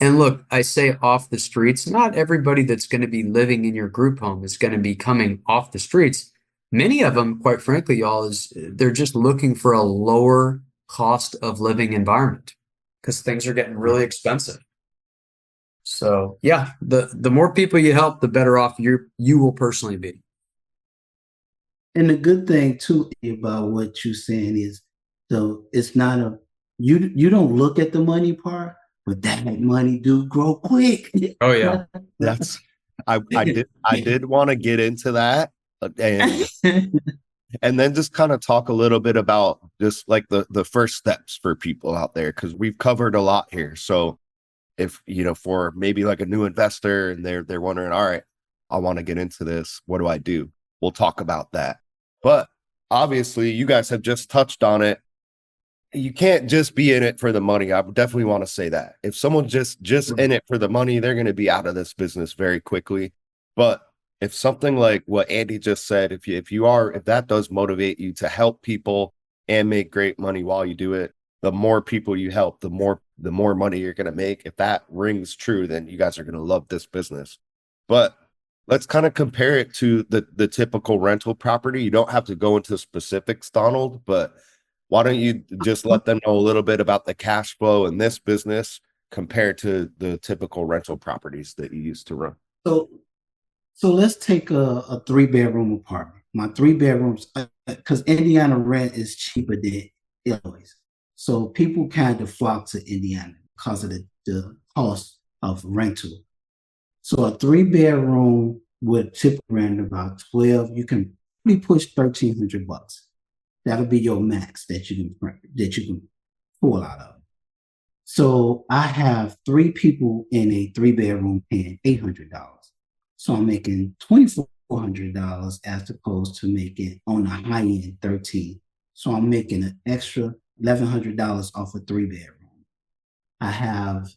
And look, I say off the streets, not everybody that's going to be living in your group home is going to be coming off the streets. Many of them, quite frankly, y'all, they're just looking for a lower cost of living environment because things are getting really expensive. So yeah, the more people you help, the better off you will personally be. And the good thing too about what you're saying is, though, it's not you don't look at the money part, but that money do grow quick. Oh yeah, I did want to get into that and then just kind of talk a little bit about just like the first steps for people out there, because we've covered a lot here. So if for maybe like a new investor and they're wondering, all right, I want to get into this. What do I do? We'll talk about that. But obviously, you guys have just touched on it. You can't just be in it for the money. I definitely want to say that. If someone's just in it for the money, they're going to be out of this business very quickly. But if something like what Andy just said, if that does motivate you to help people and make great money while you do it, the more people you help, the more money you're going to make. If that rings true, then you guys are going to love this business. But let's kind of compare it to the typical rental property. You don't have to go into specifics, Donald, but why don't you just let them know a little bit about the cash flow in this business compared to the typical rental properties that you used to run? So let's take a 3-bedroom apartment. My 3 bedrooms, because Indiana rent is cheaper than Illinois. So people kind of flock to Indiana because of the cost of rental. So a 3-bedroom would typically rent about 12. You can probably push $1,300. That'll be your max that you can pull out of. So I have 3 people in a 3-bedroom paying $800. So I'm making $2,400 as opposed to making on the high end $13. So I'm making an extra $1,100 off a 3-bedroom. I have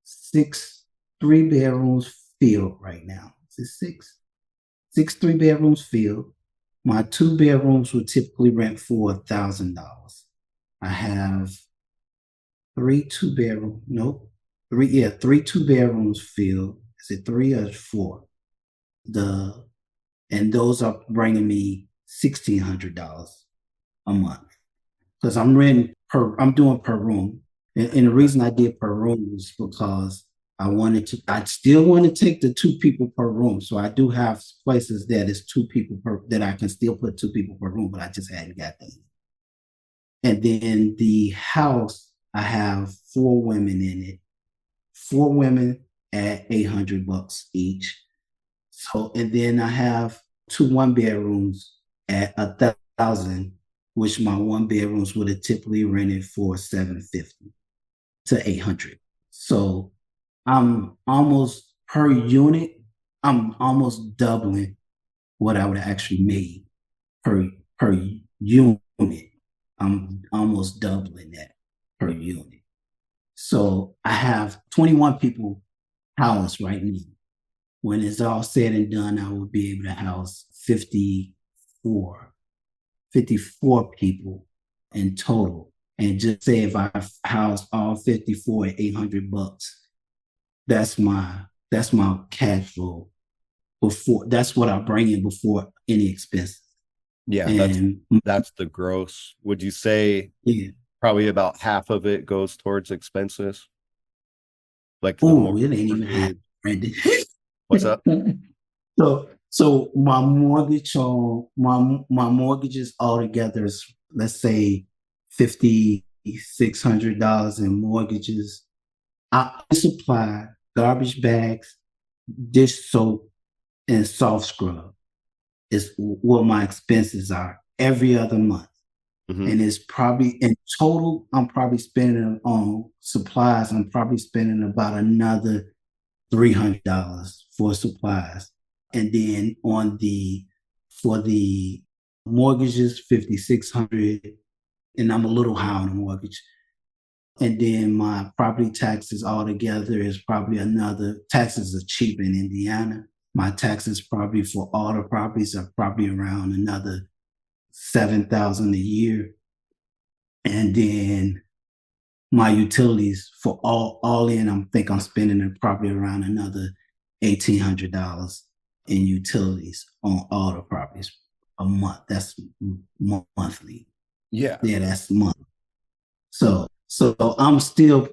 6 3-bedrooms filled right now. Is it 6? 6 3-bedrooms filled. My 2 bedrooms would typically rent for $1,000. I have 3 2-bedroom, nope. 3 2-bedrooms filled. Is it 3 or 4? And those are bringing me $1,600 a month. Because I'm doing per room. And the reason I did per room was because I still want to take the 2 people per room. So I do have places that is 2 people that I can still put 2 people per room, but I just hadn't got that. And then the house, I have 4 women in it. 4 women at $800 each. So, and then I have 2 1-bedrooms at $1,000, which my 1-bedrooms would have typically rented for $750 to $800. So I'm almost per unit, I'm almost doubling what I would have actually made per unit. I'm almost doubling that per unit. So I have 21 people housed right now. When it's all said and done, I will be able to house 54 people in total. And just say if I house all 54 at $800, that's my cash flow before. That's what I bring in before any expenses. Yeah, that's the gross. Would you say probably about half of it goes towards expenses? Like it ain't even half, Brandon. What's up? So my mortgage on my mortgages altogether is, let's say, $5,600 in mortgages. I supply garbage bags, dish soap, and soft scrub is what my expenses are every other month. Mm-hmm. And it's probably in total, I'm probably spending on supplies. I'm probably spending about another $300 for supplies. And then for the mortgages, $5,600, and I'm a little high on the mortgage. And then my property taxes altogether is probably taxes are cheap in Indiana. My taxes probably for all the properties are probably around another $7,000 a year. And then my utilities for all in, I'm spending probably around another $1,800 in utilities on all the properties a month. That's monthly. Yeah, that's month. So I'm still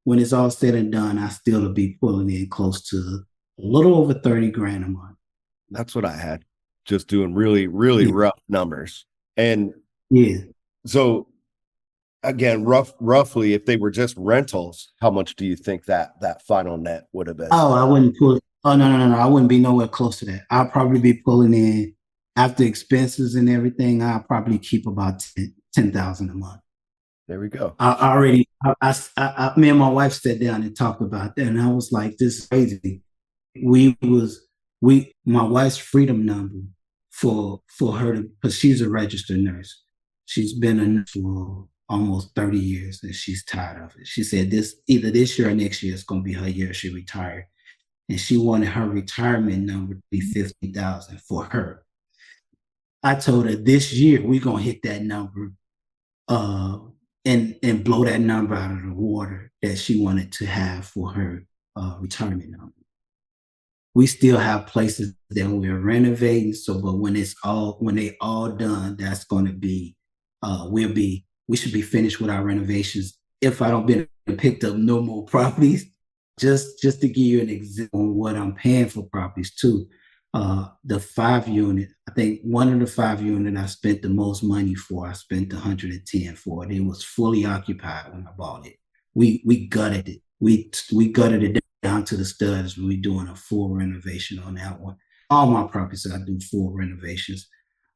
when it's all said and done, I still will be pulling in close to a little over $30,000 a month. That's what I had. Just doing really, really rough numbers. And so again, roughly, if they were just rentals, how much do you think that final net would have been? Oh, I wouldn't pull. Oh, no. I wouldn't be nowhere close to that. I'll probably be pulling in after expenses and everything. I'll probably keep about $10,000 a month. There we go. Me and my wife sat down and talked about that, and I was like, "This is crazy." We was my wife's freedom number for her to, because she's a registered nurse. She's been a nurse for almost 30 years and she's tired of it. She said either this year or next year is going to be her year she retired. And she wanted her retirement number to be 50,000 for her. I told her this year we're going to hit that number and blow that number out of the water that she wanted to have for her retirement number. We still have places that we're renovating. So, but when they all done, that's going to be, we should be finished with our renovations. If I don't been picked up no more properties, just to give you an example on what I'm paying for properties too. The 5 unit, I think one of the 5 unit I spent the most money for, I spent 110 for it. It was fully occupied when I bought it. We gutted it. We gutted it down to the studs. We're doing a full renovation on that one. All my properties, I do full renovations.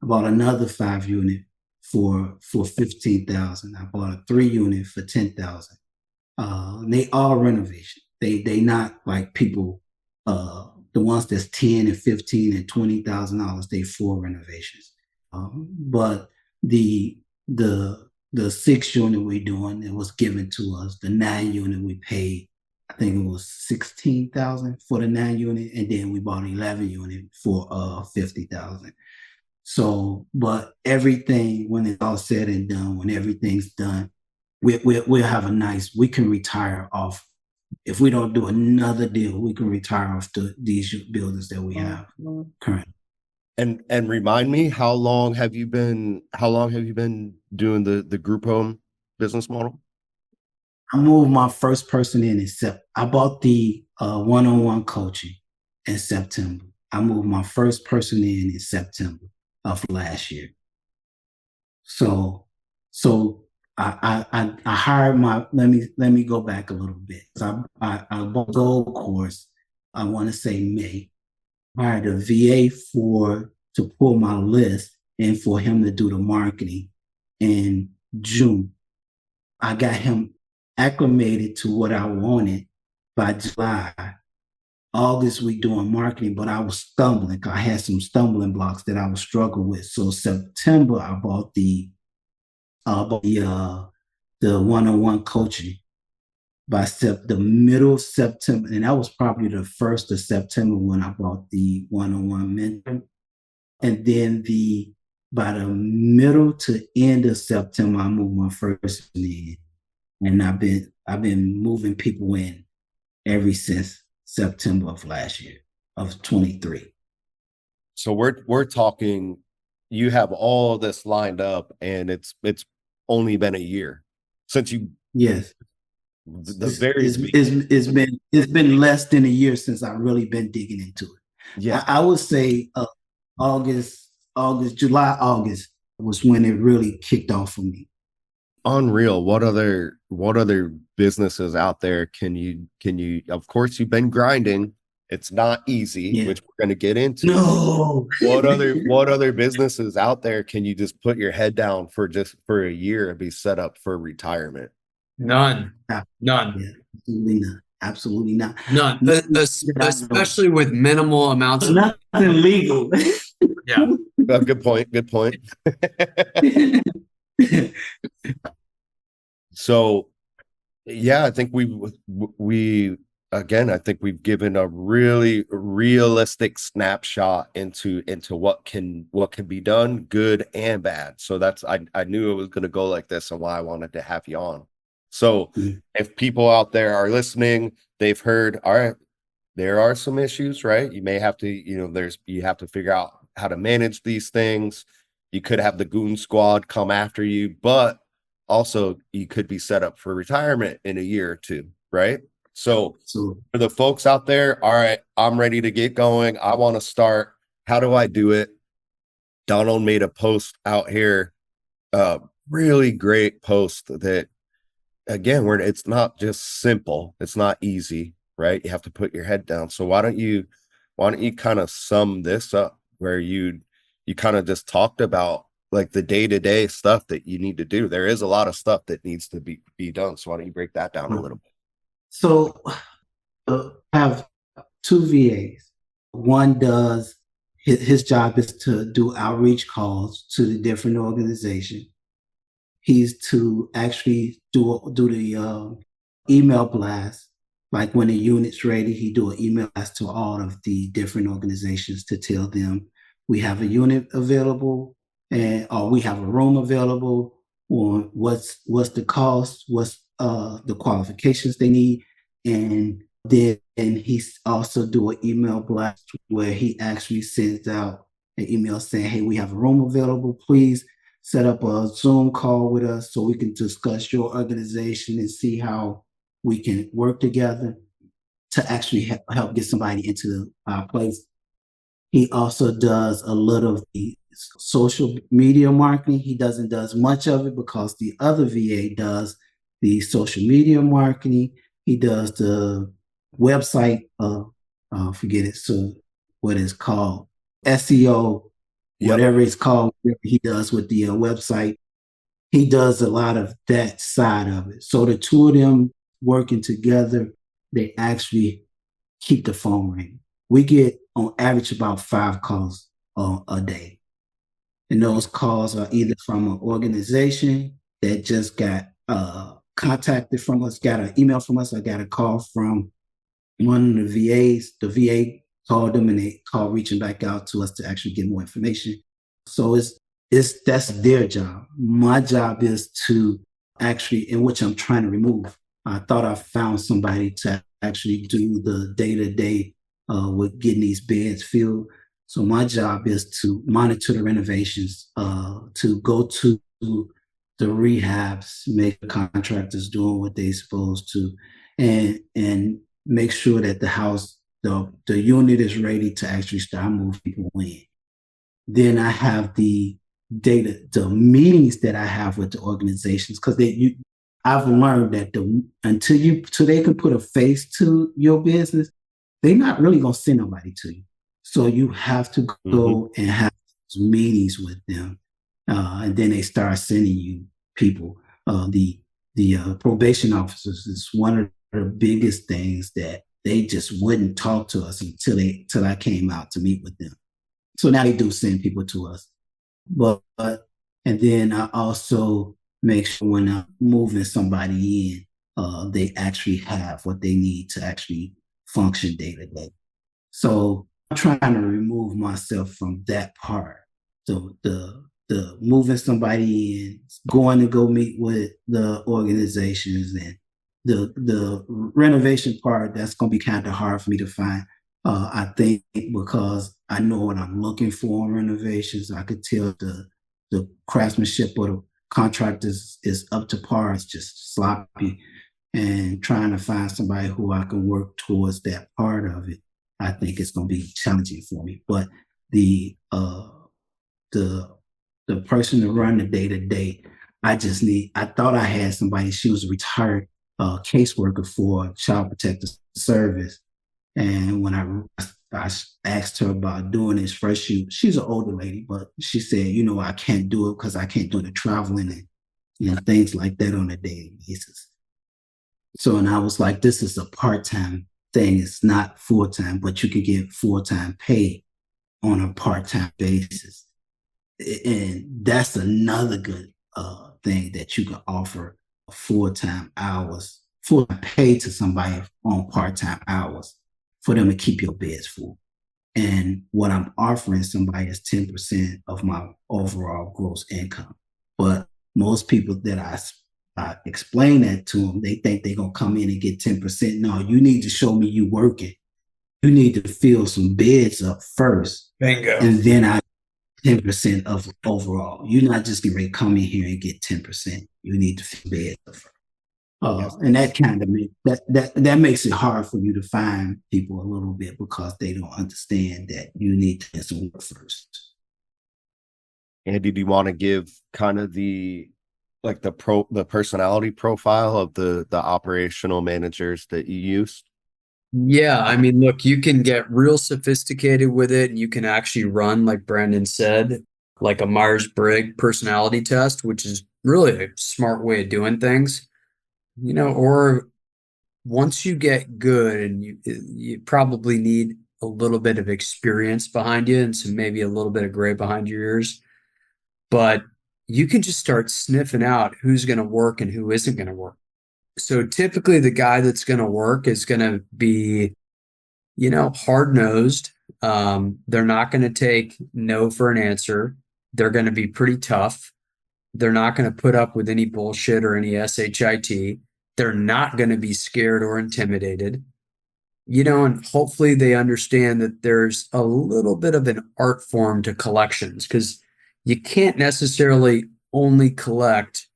I bought another 5 unit for 15,000. I bought a 3 unit for 10,000. They all renovation. They not like people, the ones that's 10 and 15 and $20,000, they full renovations. But the 6 unit we're doing, it was given to us. The 9 unit we paid, I think it was 16,000 for the 9 unit, and then we bought 11 unit for 50,000. So, but everything, when it's all said and done, when everything's done, we'll have we can retire off. If we don't do another deal, we can retire off these buildings that we have currently. And remind me, how long have you been doing the group home business model? I moved my first person in I bought the one-on-one coaching in September. I moved my first person in September of last year. So I hired let me go back a little bit. I bought Gold course, I want to say May. I hired a VA to pull my list and for him to do the marketing in June. I got him acclimated to what I wanted by July. August, we doing marketing, but I was stumbling. I had some stumbling blocks that I was struggling with. So September, I bought the one-on-one coaching. By the middle of September, and that was probably the 1st of September when I bought the one-on-one mentor. And then by the middle to end of September, I moved my first in. And I've been moving people in ever since September of last year, of 23. So we're talking, you have all this lined up, and it's only been a year since you. Yes. It's been less than a year since I've really been digging into it. Yeah, I would say July, August was when it really kicked off for me. Unreal. What other businesses out there can you, of course you've been grinding. It's not easy, which we're going to get into. No. What other businesses out there can you just put your head down for a year and be set up for retirement? None. Yeah, absolutely not. None. Especially with minimal amounts of nothing legal. Yeah. Good point. So, yeah, I think I think we've given a really realistic snapshot into what can be done, good and bad. So I knew it was going to go like this, and why I wanted to have you on. So if people out there are listening, they've heard, all right, there are some issues, right? You may have to, you have to figure out how to manage these things. You could have the goon squad come after you, but also you could be set up for retirement in a year or two, right? So for the folks out there, all right, I'm ready to get going. I want to start. How do I do it? Donald made a post out here, really great post that, again, where it's not just simple, it's not easy, right? You have to put your head down. So why don't you kind of sum this up, where you kind of just talked about like the day-to-day stuff that you need to do. There is a lot of stuff that needs to be done. So why don't you break that down a little bit? So I have 2 VAs. One does, his job is to do outreach calls to the different organizations. He's to actually do the email blast. Like when a unit's ready, he do an email blast to all of the different organizations to tell them we have a unit available or we have a room available, or what's the cost, what's the qualifications they need. And then he also do an email blast where he actually sends out an email saying, hey, we have a room available. Please set up a Zoom call with us so we can discuss your organization and see how we can work together to actually help get somebody into our place. He also does a little of the social media marketing. He doesn't does much of it because the other VA does the social media marketing. He does the website, forget it, so what it's called, SEO, whatever it's called, whatever he does with the website. He does a lot of that side of it. So the two of them working together, they actually keep the phone ringing. We get on average about 5 calls a day. And those calls are either from an organization that just got contacted from us, got an email from us, or got a call from one of the VAs. The VA called them and they called reaching back out to us to actually get more information. So that's their job. My job is to actually, in which I'm trying to remove. I thought I found somebody to actually do the day-to-day with getting these beds filled. So my job is to monitor the renovations, to go to the rehabs, make the contractors doing what they're supposed to, and make sure that the house, the unit is ready to actually start moving people in. Then I have the data, the meetings that I have with the organizations, because I've learned that until they can put a face to your business, they're not really gonna send nobody to you. So you have to go and have meetings with them, and then they start sending you people. The probation officers is one of the biggest things that they just wouldn't talk to us until I came out to meet with them. So now they do send people to us. But and then I also make sure when I'm moving somebody in, they actually have what they need to actually function day to day. So I'm trying to remove myself from that part. So the moving somebody in, going to go meet with the organizations, and the renovation part, that's going to be kind of hard for me to find. I think because I know what I'm looking for in renovations. I could tell the craftsmanship of the contractors is up to par. It's just sloppy. And trying to find somebody who I can work towards that part of it, I think it's going to be challenging for me. But the person to run the day to day, I thought I had somebody. She was a retired caseworker for Child Protective Service. And when I asked her about doing this first, she's an older lady, but she said, I can't do it because I can't do the traveling and things like that on a daily basis. So, and I was like, this is a part-time thing. It's not full-time, but you can get full-time pay on a part-time basis. And that's another good thing that you can offer full-time hours, full-time pay to somebody on part-time hours for them to keep your beds full. And what I'm offering somebody is 10% of my overall gross income. But most people that I explain that to them, they think they're going to come in and get 10%. No, you need to show me you working. You need to fill some beds up first. Bingo. And then 10% of overall. You're not just going to come in here and get 10%. You need to fill beds up first. And that kind of that makes it hard for you to find people a little bit because they don't understand that you need to get some work first. Andy, do you want to give kind of the personality profile of the operational managers that you use? Yeah, I mean, look, you can get real sophisticated with it, and you can actually run, like Brandon said, like a Myers-Briggs personality test, which is really a smart way of doing things. Or once you get good, and you probably need a little bit of experience behind you and some maybe a little bit of gray behind your ears, but you can just start sniffing out who's going to work and who isn't going to work. So typically the guy that's going to work is going to be, hard nosed. They're not going to take no for an answer. They're going to be pretty tough. They're not going to put up with any bullshit or any shit. They're not going to be scared or intimidated. And hopefully they understand that there's a little bit of an art form to collections, because you can't necessarily only collect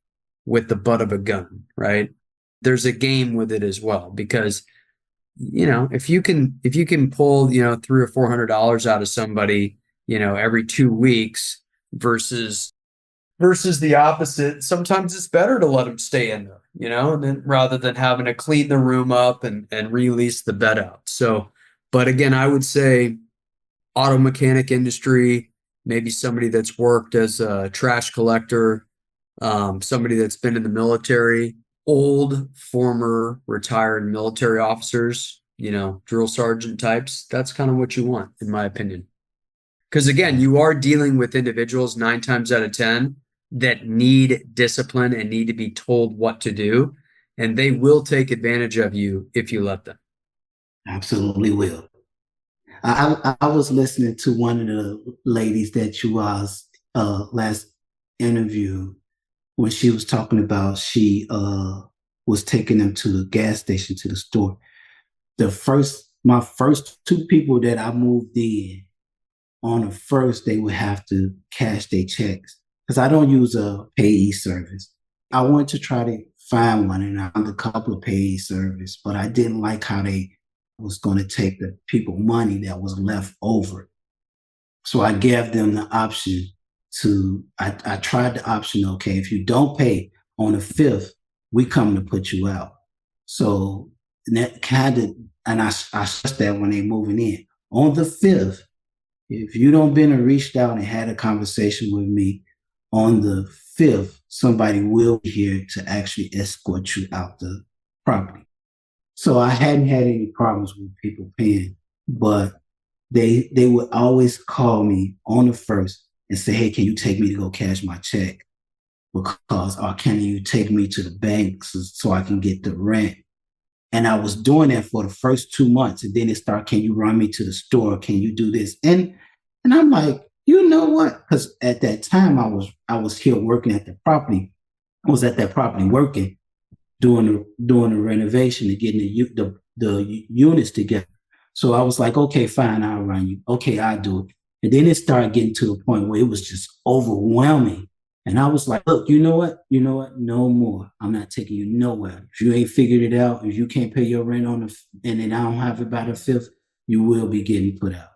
with the butt of a gun, right? There's a game with it as well, because if you can pull $300 or $400 out of somebody every 2 weeks versus the opposite, sometimes it's better to let them stay in there, and then rather than having to clean the room up and release the bed out. So, but again, I would say auto mechanic industry, maybe somebody that's worked as a trash collector, somebody that's been in the military, old former retired military officers, drill sergeant types. That's kind of what you want, in my opinion. Because again, you are dealing with individuals 9 times out of 10 that need discipline and need to be told what to do. And they will take advantage of you if you let them. Absolutely will. I was listening to one of the ladies that you was last interview when she was talking about she was taking them to the gas station, to the store. My first 2 people that I moved in, on the first, they would have to cash their checks because I don't use a payee service. I wanted to try to find one, and I found a couple of payee service, but I didn't like how they was going to take the people money that was left over. So I gave them the option I tried the option, okay, if you don't pay on the 5th, we come to put you out. So that and I stressed that when they moving in. On the 5th, if you don't been and reached out and had a conversation with me, on the 5th, somebody will be here to actually escort you out the property. So I hadn't had any problems with people paying, but they would always call me on the 1st and say, hey, can you take me to go cash my check? Or can you take me to the bank so I can get the rent? And I was doing that for the first 2 months. And then it started, can you run me to the store? Can you do this? And I'm like, you know what? Because at that time I was here working at the property. I was at that property working, doing the renovation and getting the units together. So I was like, okay, fine, I'll run you. Okay, I'll do it. And then it started getting to the point where it was just overwhelming. And I was like, look, you know what? No more. I'm not taking you nowhere. If you ain't figured it out, if you can't pay your rent and then I don't have it by the 5th, you will be getting put out.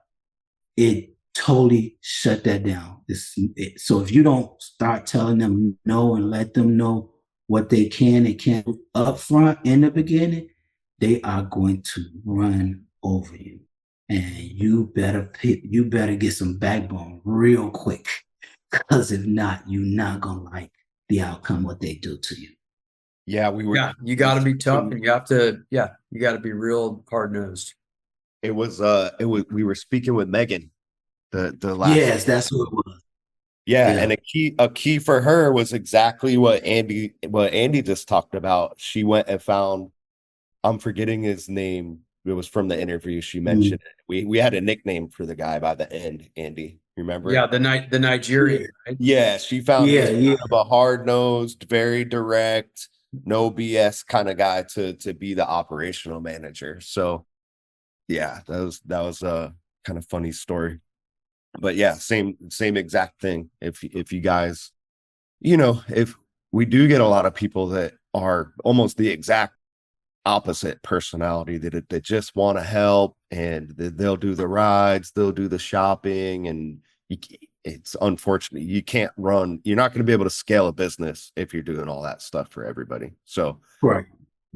It totally shut that down. So if you don't start telling them no and let them know what they can and can't do up front in the beginning, they are going to run over you. And you better get some backbone real quick. Because if not, you're not going to like the outcome, what they do to you. Yeah, you got to be tough, and you got to be real hard nosed. It was we were speaking with Megan the last. Yes, that's what it was. Yeah, and a key for her was exactly what Andy just talked about. She went and found, I'm forgetting his name. It was from the interview. She mentioned it. We had a nickname for the guy by the end, Andy. Remember? Yeah, the Nigerian. Right? Yeah, she found kind of a hard-nosed, very direct, no BS kind of guy to be the operational manager. So yeah, that was a kind of funny story. But yeah, same exact thing. If you guys, if we do get a lot of people that are almost the exact opposite personality, that just want to help, and they'll do the rides, they'll do the shopping, and it's unfortunate you're not going to be able to scale a business if you're doing all that stuff for everybody. So right.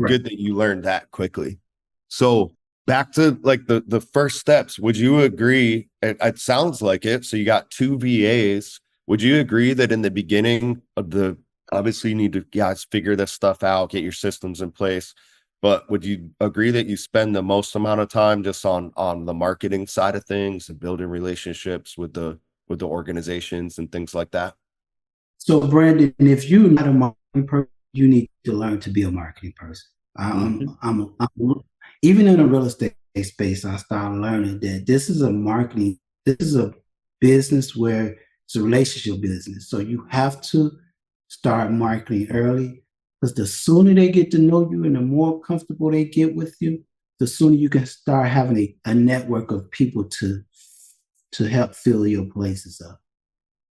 Good that you learned that quickly. So back to like the first steps, would you agree? It sounds like it. So you got 2 VAs. Would you agree that in the beginning of obviously you need to guys figure this stuff out, get your systems in place. But would you agree that you spend the most amount of time just on the marketing side of things and building relationships with the organizations and things like that? So, Brandon, if you're not a marketing person, you need to learn to be a marketing person. Mm-hmm. Even in the real estate space, I started learning that this is a business where it's a relationship business. So you have to start marketing early because the sooner they get to know you and the more comfortable they get with you, the sooner you can start having a network of people to help fill your places up.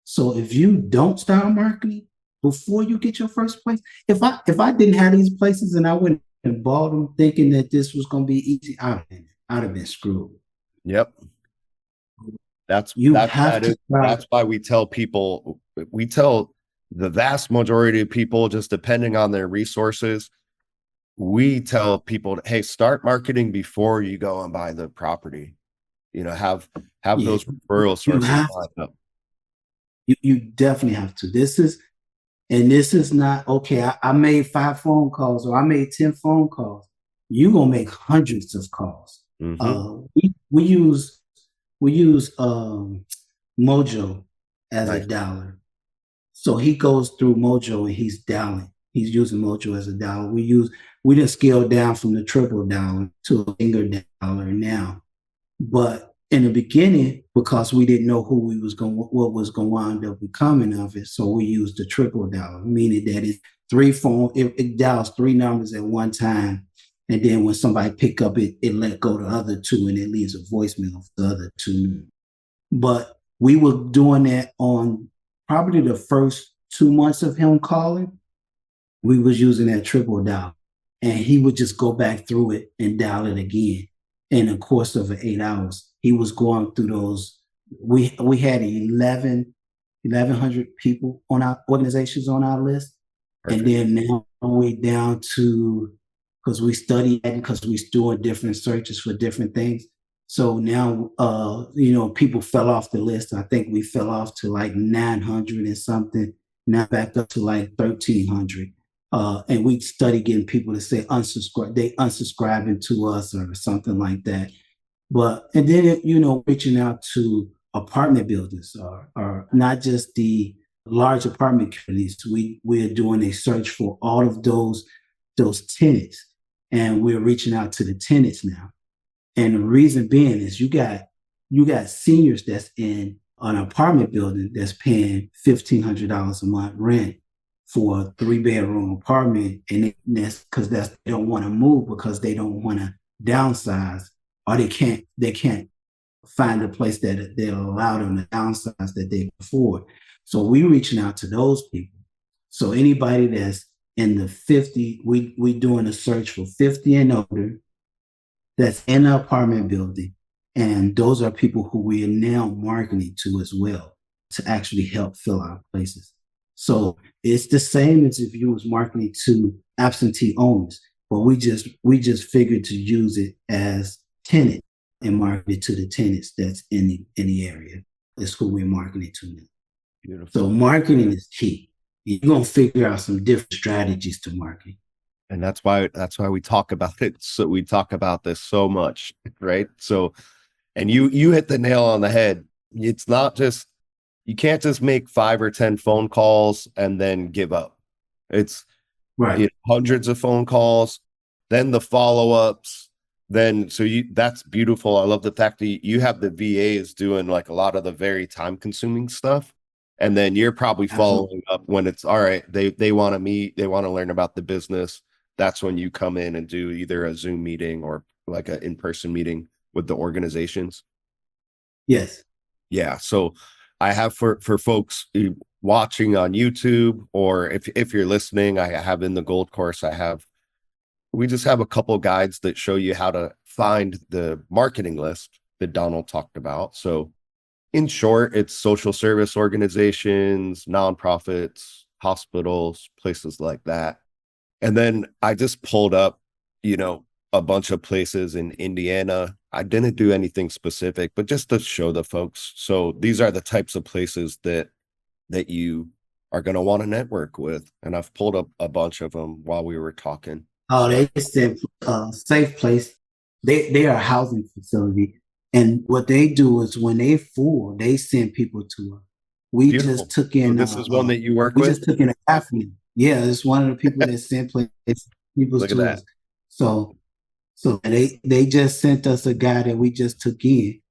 So if you don't start marketing before you get your first place, if I didn't have these places and I went and bought them thinking that this was going to be easy, I'd have been screwed. Yep. You have to start. That's why we tell the vast majority of people, just depending on their resources, we tell people, hey, start marketing before you go and buy the property. Have Yeah, those referral you sources have lined up. you definitely have to. This is not okay. I made 5 phone calls or I made 10 phone calls. You're gonna make hundreds of calls. Mm-hmm. We use Mojo as a Nice. dialer. So he goes through Mojo and he's dialing. He's using Mojo as a dialer. We didn't scale down from the triple dialer to a single dialer now. But in the beginning, because we didn't know what was going to wind up becoming of it, so we used the triple dialer, meaning that it dials 3 numbers at one time, and then when somebody pick up it let go the other 2, and it leaves a voicemail for the other 2. But we were doing that on probably the first 2 months of him calling. We was using that triple dial, and he would just go back through it and dial it again. In the course of 8 hours, he was going through those. We had 1,100 people on our organizations on our list. Perfect. And then now we're down to, because we studied it, because we're doing different searches for different things. So now, people fell off the list. I think we fell off to like 900 and something, now back up to like 1,300. And we study getting people to say unsubscribe, they unsubscribing to us or something like that. And then, reaching out to apartment buildings or not just the large apartment communities. We're doing a search for all of those tenants, and we're reaching out to the tenants now. And the reason being is you got seniors that's in an apartment building that's paying $1,500 a month rent for a 3-bedroom apartment, and that's because they don't want to move because they don't want to downsize, or they can't find a place that they'll allow them to downsize that they can afford. So we're reaching out to those people. So anybody that's in the 50, we doing a search for 50 and older that's in an apartment building. And those are people who we are now marketing to as well to actually help fill our places. So it's the same as if you was marketing to absentee owners, but we just figured to use it as tenant and market it to the tenants that's in the area. That's who we're marketing to now. Beautiful. So marketing is key. You're gonna figure out some different strategies to market. And that's why we talk about it. So we talk about this so much, right? So, and you hit the nail on the head. It's not just, you can't just make 5 or 10 phone calls and then give up. It's right. Hundreds of phone calls, then the follow-ups, that's beautiful. I love the fact that you have the VAs doing like a lot of the very time-consuming stuff. And then you're probably following up when it's all right. They want to meet, they want to learn about the business. That's when you come in and do either a Zoom meeting or like an in-person meeting with the organizations. Yes. Yeah. So I have for folks watching on YouTube, or if you're listening, I have in the gold course, we just have a couple guides that show you how to find the marketing list that Donald talked about. So in short, it's social service organizations, nonprofits, hospitals, places like that. And then I just pulled up, a bunch of places in Indiana. I didn't do anything specific, but just to show the folks. So these are the types of places that you are going to want to network with. And I've pulled up a bunch of them while we were talking. Oh, they sent Safe Place. They are a housing facility, and what they do is when they full, they send people to us. We just Beautiful. took So in this is one that you work we with? just took in a African. Yeah, it's one of the people that send people Look at to that. us. So they just sent us a guy that we just took in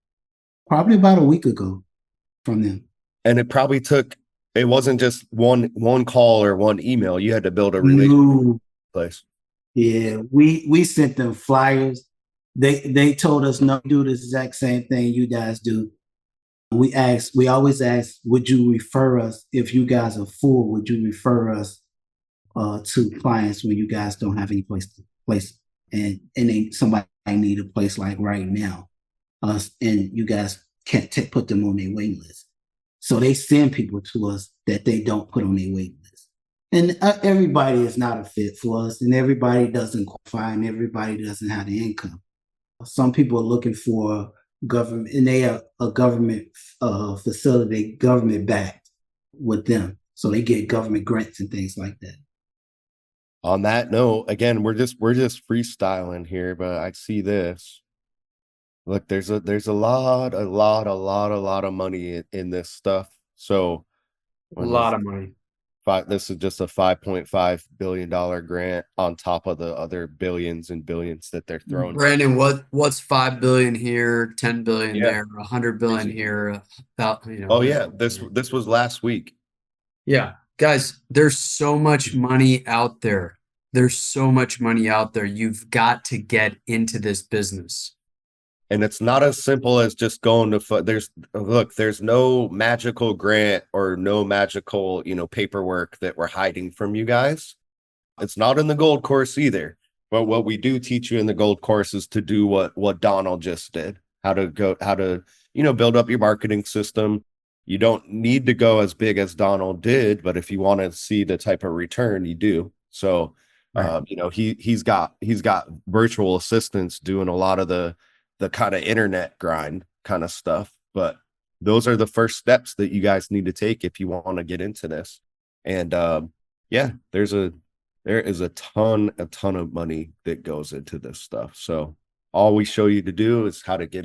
probably about a week ago from them. And it wasn't just one call or one email. You had to build a relationship No, place. yeah, we sent them flyers. They told us no, do the exact same thing you guys do. We always ask, would you refer us if you guys are full? Would you refer us to clients when you guys don't have any place and somebody need a place like right now, and you guys can't put them on their waiting list. So they send people to us that they don't put on their waiting list. And everybody is not a fit for us, and everybody doesn't qualify, and everybody doesn't have the income. Some people are looking for government, and they are a government facility, government backed with them, so they get government grants and things like that. On that note, again, we're just freestyling here, but I see this. Look, there's a lot of money in this stuff. So A when lot of money. this is just a $5.5 billion grant on top of the other billions and billions that they're throwing. Brandon, what's 5 billion here, 10 billion Yeah. there, 100 billion here, about, Oh yeah, this was last week. Yeah, guys, there's so much money out there. There's so much money out there. You've got to get into this business. And it's not as simple as just going to there's no magical grant or no magical, paperwork that we're hiding from you guys. It's not in the gold course either. But what we do teach you in the gold course is to do what Donald just did. How to build up your marketing system. You don't need to go as big as Donald did, but if you want to see the type of return, you do. So Right. he's got virtual assistants doing a lot of the kind of internet grind kind of stuff. But those are the first steps that you guys need to take if you want to get into this. And yeah, there is a ton of money that goes into this stuff. So all we show you to do is how to get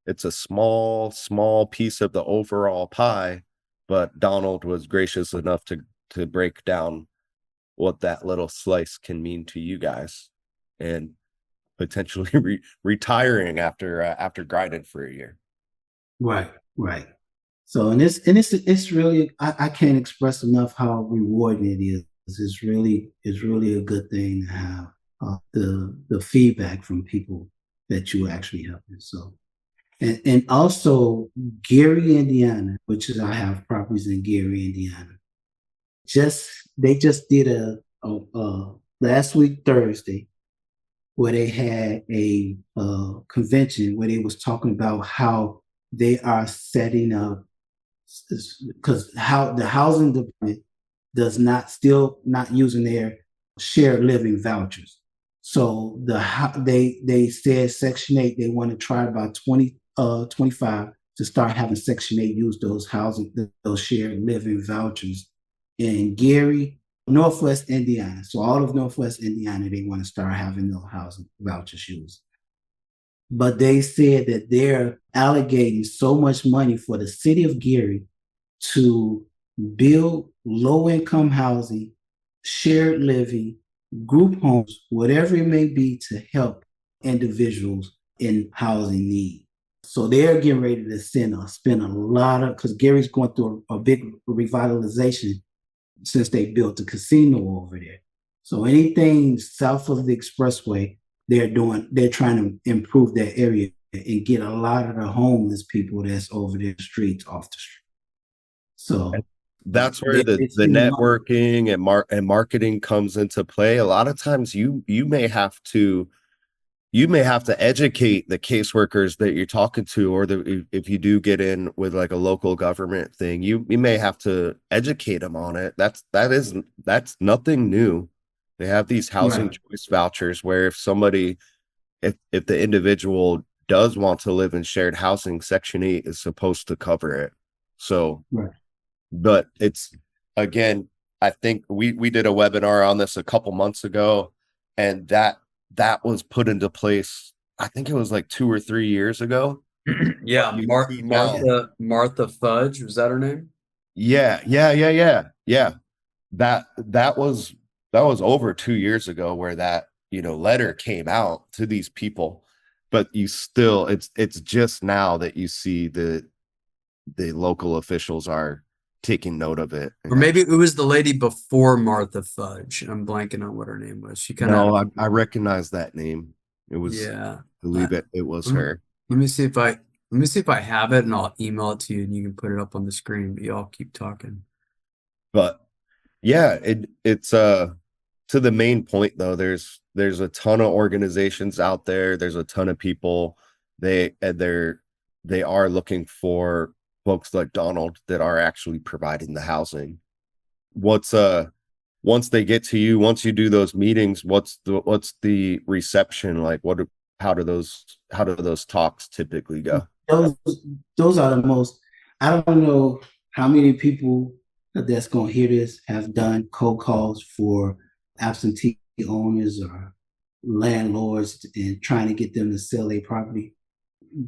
it's a small piece of the overall pie, but Donald was gracious enough to break down what that little slice can mean to you guys, and potentially retiring after grinding for a year. Right. So it's really I can't express enough how rewarding it is. It's really a good thing to have the feedback from people that you actually helping. So and also Gary, Indiana, which is I have properties in Gary, Indiana. They just did a last week Thursday where they had a convention where they was talking about how they are setting up, because how the housing department does not using their shared living vouchers. So they said Section 8 they want to try about 25 to start having Section 8 use those shared living vouchers in Gary, Northwest Indiana. So all of Northwest Indiana, they want to start having those housing vouchers used. But they said that they're allocating so much money for the city of Gary to build low-income housing, shared living, group homes, whatever it may be, to help individuals in housing need. So they're getting ready to spend a lot of, because Gary's going through a big revitalization since they built the casino over there. So anything south of the expressway, they're trying to improve that area and get a lot of the homeless people that's over their streets off the street. So that's where the networking and marketing comes into play. A lot of times you may have to educate the caseworkers that you're talking to, or if you do get in with like a local government thing, you may have to educate them on it. That's nothing new. They have these housing choice vouchers where if the individual does want to live in shared housing, Section 8 is supposed to cover it. So, but it's, again, I think we did a webinar on this a couple months ago. And that was put into place, I think it was like 2 or 3 years ago. Yeah, You see now. Martha Fudge, was that her name? Yeah. That was over 2 years ago where that, letter came out to these people. But it's just now that you see the local officials are taking note of it. Or maybe it was the lady before Martha Fudge. I'm blanking on what her name was. She kind of, No, I recognize that name. It was, yeah. I believe it was Let me, her. let me see if I have it, and I'll email it to you and you can put it up on the screen, but y'all keep talking. But yeah, it's to the main point though, there's a ton of organizations out there. There's a ton of people. They are looking for folks like Donald that are actually providing the housing. What's once they get to you, once you do those meetings, what's the reception like? How do those talks typically go? Those are the most. I don't know how many people that's going to hear this have done cold calls for absentee owners or landlords and trying to get them to sell their property.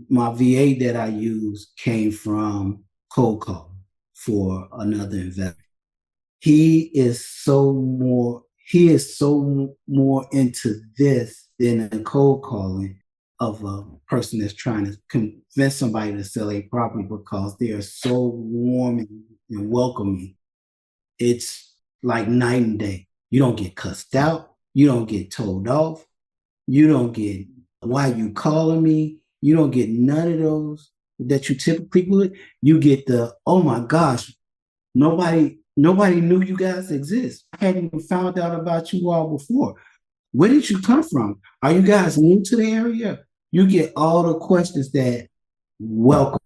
My VA that I use came from cold call for another investor. He is so more into this than a cold calling of a person that's trying to convince somebody to sell a property, because they are so warm and welcoming. It's like night and day. You don't get cussed out. You don't get told off. You don't get, why you calling me? You don't get none of those that you typically would. You get the, oh my gosh, nobody knew you guys exist. I hadn't even found out about you all before. Where did you come from? Are you guys new to the area? You get all the questions that welcome.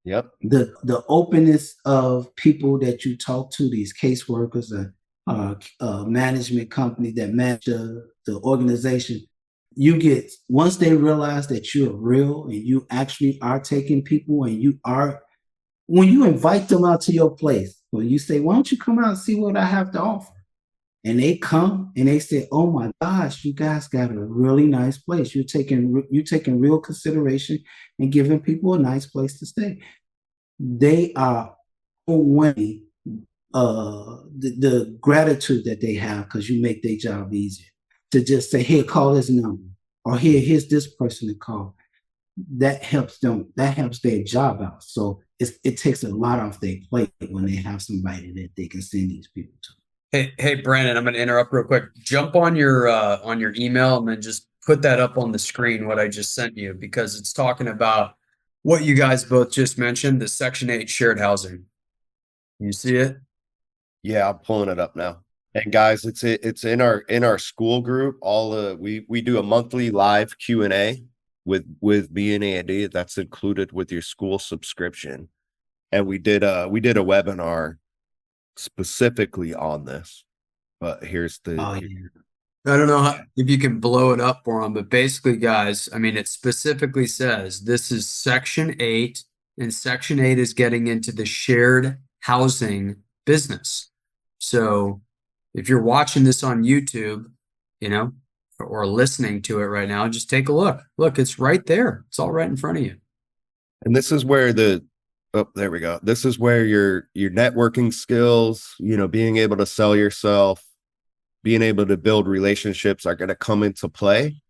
Yep. The openness of people that you talk to, these caseworkers and management company that manage the organization. You get, once they realize that you're real and you actually are taking people, and when you invite them out to your place, when you say, why don't you come out and see what I have to offer? And they come and they say, oh my gosh, you guys got a really nice place. You're taking real consideration and giving people a nice place to stay. They are overwhelming the gratitude that they have, because you make their job easier. To just say, hey, call this number, or here's this person to call. That helps them. That helps their job out. So it takes a lot off their plate when they have somebody that they can send these people to. Hey, Brandon, I'm going to interrupt real quick. Jump on your email and then just put that up on the screen, what I just sent you, because it's talking about what you guys both just mentioned, the Section 8 shared housing. You see it? Yeah, I'm pulling it up now. And guys, it's in our school group. We do a monthly live Q&A with me and Andy. That's included with your school subscription. And we did a webinar specifically on this. But here's the I don't know if you can blow it up for them, but basically, guys, I mean, it specifically says this is Section 8, and Section 8 is getting into the shared housing business. So if you're watching this on YouTube, or listening to it right now, just take a look. Look, it's right there. It's all right in front of you. And this is where there we go. This is where your networking skills, being able to sell yourself, being able to build relationships are going to come into play,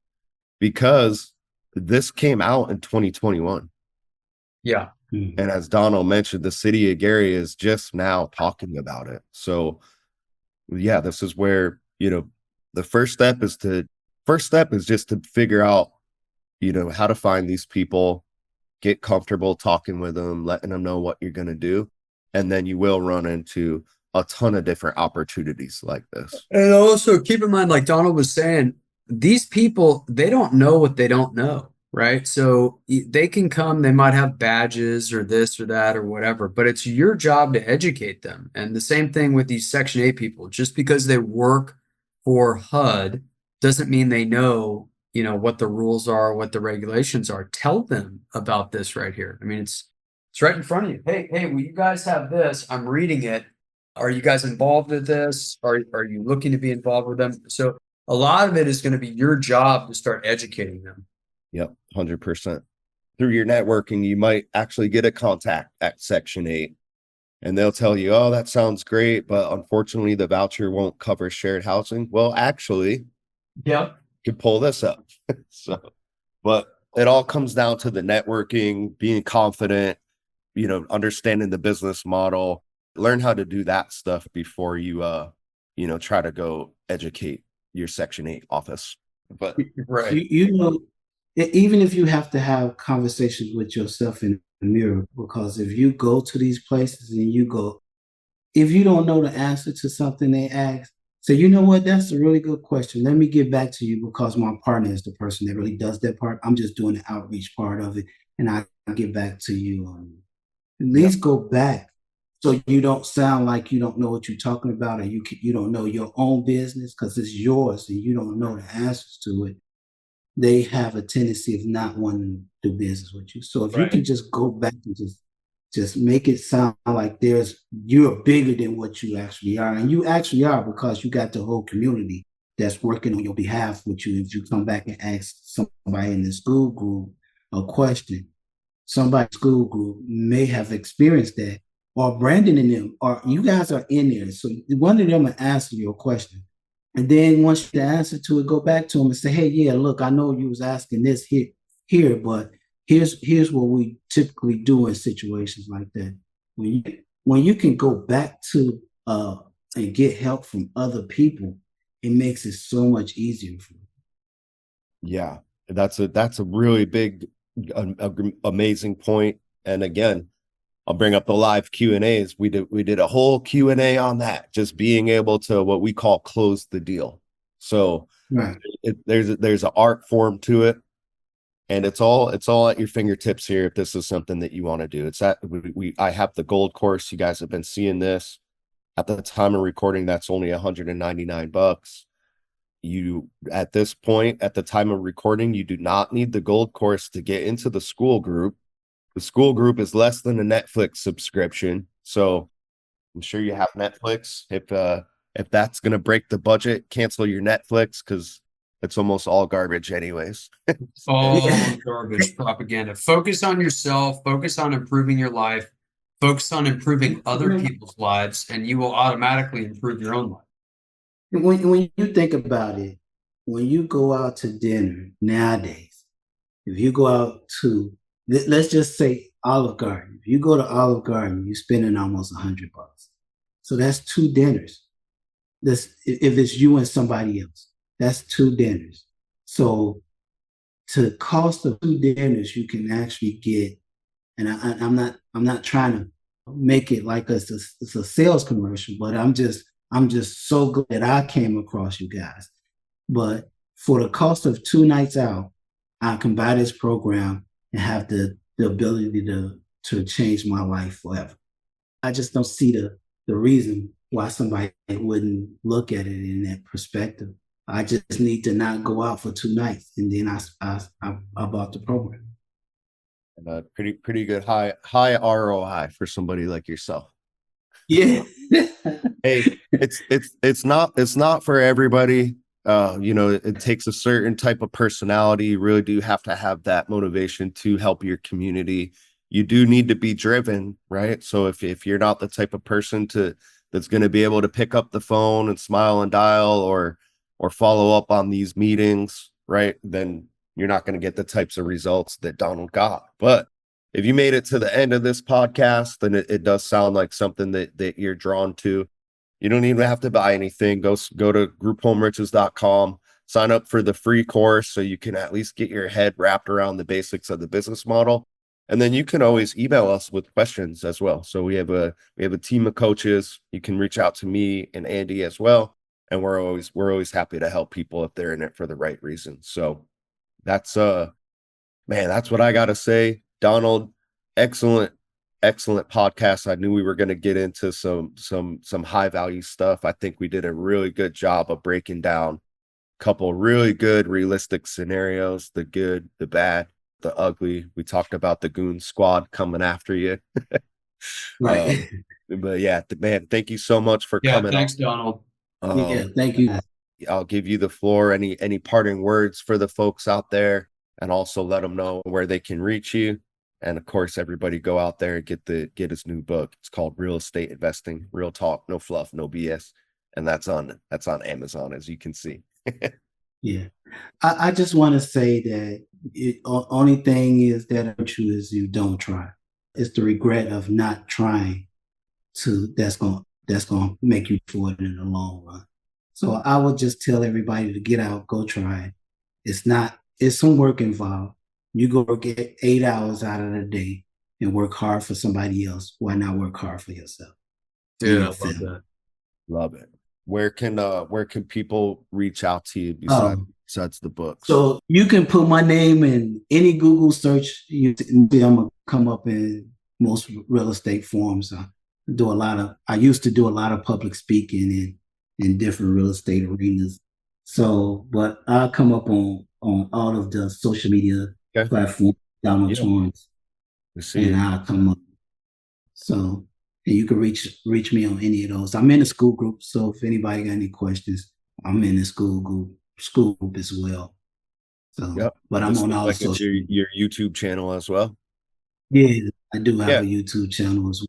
because this came out in 2021. Yeah. And as Donald mentioned, the city of Gary is just now talking about it. So yeah, this is where, the first step is just to figure out, how to find these people, get comfortable talking with them, letting them know what you're going to do. And then you will run into a ton of different opportunities like this. And also keep in mind, like Donald was saying, these people, they don't know what they don't know, right? So they can come, they might have badges or this or that or whatever, but it's your job to educate them. And the same thing with these Section 8 people. Just because they work for HUD doesn't mean they know, what the rules are, what the regulations are. Tell them about this right here. I mean, it's right in front of you. Hey, well, you guys have this. I'm reading it. Are you guys involved with this? Are you looking to be involved with them? So a lot of it is going to be your job to start educating them. Yep, 100%. Through your networking, you might actually get a contact at Section 8, and they'll tell you, oh, that sounds great, but unfortunately, the voucher won't cover shared housing. Well, actually, Yep. you can pull this up. So, but it all comes down to the networking, being confident, understanding the business model, learn how to do that stuff before you, try to go educate your Section 8 office. But right. Even if you have to have conversations with yourself in the mirror, because if you go to these places and if you don't know the answer to something they ask, say, you know what, that's a really good question. Let me get back to you because my partner is the person that really does that part. I'm just doing the outreach part of it, and I'll get back to you. At least go back so you don't sound like you don't know what you're talking about, or you don't know your own business because it's yours and you don't know the answers to it. They have a tendency of not wanting to do business with you. So if you can just go back and just make it sound like you're bigger than what you actually are. And you actually are, because you got the whole community that's working on your behalf with you. If you come back and ask somebody in the school group a question, somebody in the school group may have experienced that, or Brandon and them, or you guys are in there. So one of them will answer your question. And then once you answer to it, go back to them and say, hey, yeah, look, I know you was asking this here, but here's what we typically do in situations like that. When you can go back to and get help from other people, it makes it so much easier for you. Yeah, that's a really big, amazing point. And again, I'll bring up the live Q&As. We did a whole Q&A on that, just being able to what we call close the deal. So there's an art form to it, and it's all at your fingertips here if this is something that you want to do. It's that I have the gold course. You guys have been seeing this. At the time of recording, that's only $199. You, at this point, at the time of recording, you do not need the gold course to get into the school group. The school group is less than a Netflix subscription. So I'm sure you have Netflix. If that's going to break the budget, cancel your Netflix, because it's almost all garbage anyways. All garbage propaganda. Focus on yourself. Focus on improving your life. Focus on improving other people's lives, and you will automatically improve your own life. When you think about it, when you go out to dinner nowadays, if you go out to, let's just say Olive Garden. If you go to Olive Garden, you're spending almost $100. So that's 2 dinners. If it's you and somebody else, that's 2 dinners. So to cost of 2 dinners, you can actually get, and I'm not trying to make it like it's a sales commercial, but I'm just so glad that I came across you guys. But for the cost of 2 nights out, I can buy this program and have the ability to change my life forever. I just don't see the reason why somebody wouldn't look at it in that perspective. I just need to not go out for 2 nights, and then I bought the program. And pretty good high ROI for somebody like yourself. Yeah. Hey, it's not for everybody. It takes a certain type of personality. You really do have to have that motivation to help your community. You do need to be driven, right? So if you're not the type of person that's going to be able to pick up the phone and smile and dial or follow up on these meetings, right, then you're not going to get the types of results that Donald got. But if you made it to the end of this podcast, then it does sound like something that you're drawn to. You don't even have to buy anything. Go to grouphomeriches.com, sign up for the free course so you can at least get your head wrapped around the basics of the business model. And then you can always email us with questions as well. So we have a team of coaches. You can reach out to me and Andy as well. And we're always happy to help people if they're in it for the right reasons. So that's what I gotta say. Donald, excellent podcast. I knew we were going to get into some high value stuff. I think we did a really good job of breaking down a couple really good realistic scenarios, the good, the bad, the ugly. We talked about the goon squad coming after you. Right. But yeah, man, thank you so much for coming Thanks, on. Donald. Thank you. I'll give you the floor. Any parting words for the folks out there, and also let them know where they can reach you. And of course, everybody go out there and get his new book. It's called Real Estate Investing, Real Talk, No Fluff, No BS. And that's on Amazon, as you can see. Yeah. I just want to say that only thing is that true is you don't try. It's the regret of not trying that's gonna make you forward in the long run. So I would just tell everybody to get out, go try it. It's some work involved. You go get 8 hours out of the day and work hard for somebody else. Why not work hard for yourself? Dude, I love that. Love it. Where can people reach out to you besides the books? So you can put my name in any Google search. I'm gonna come up in most real estate forums. I used to do a lot of public speaking in different real estate arenas. So, but I'll come up on all of the social media platforms, Donald Torrence, and I'll come up. So, and you can reach me on any of those. I'm in a school group, so if anybody got any questions, I'm in the school group as well. So, but I'm on all social. Your YouTube channel as well. Yeah, I do have a YouTube channel as well.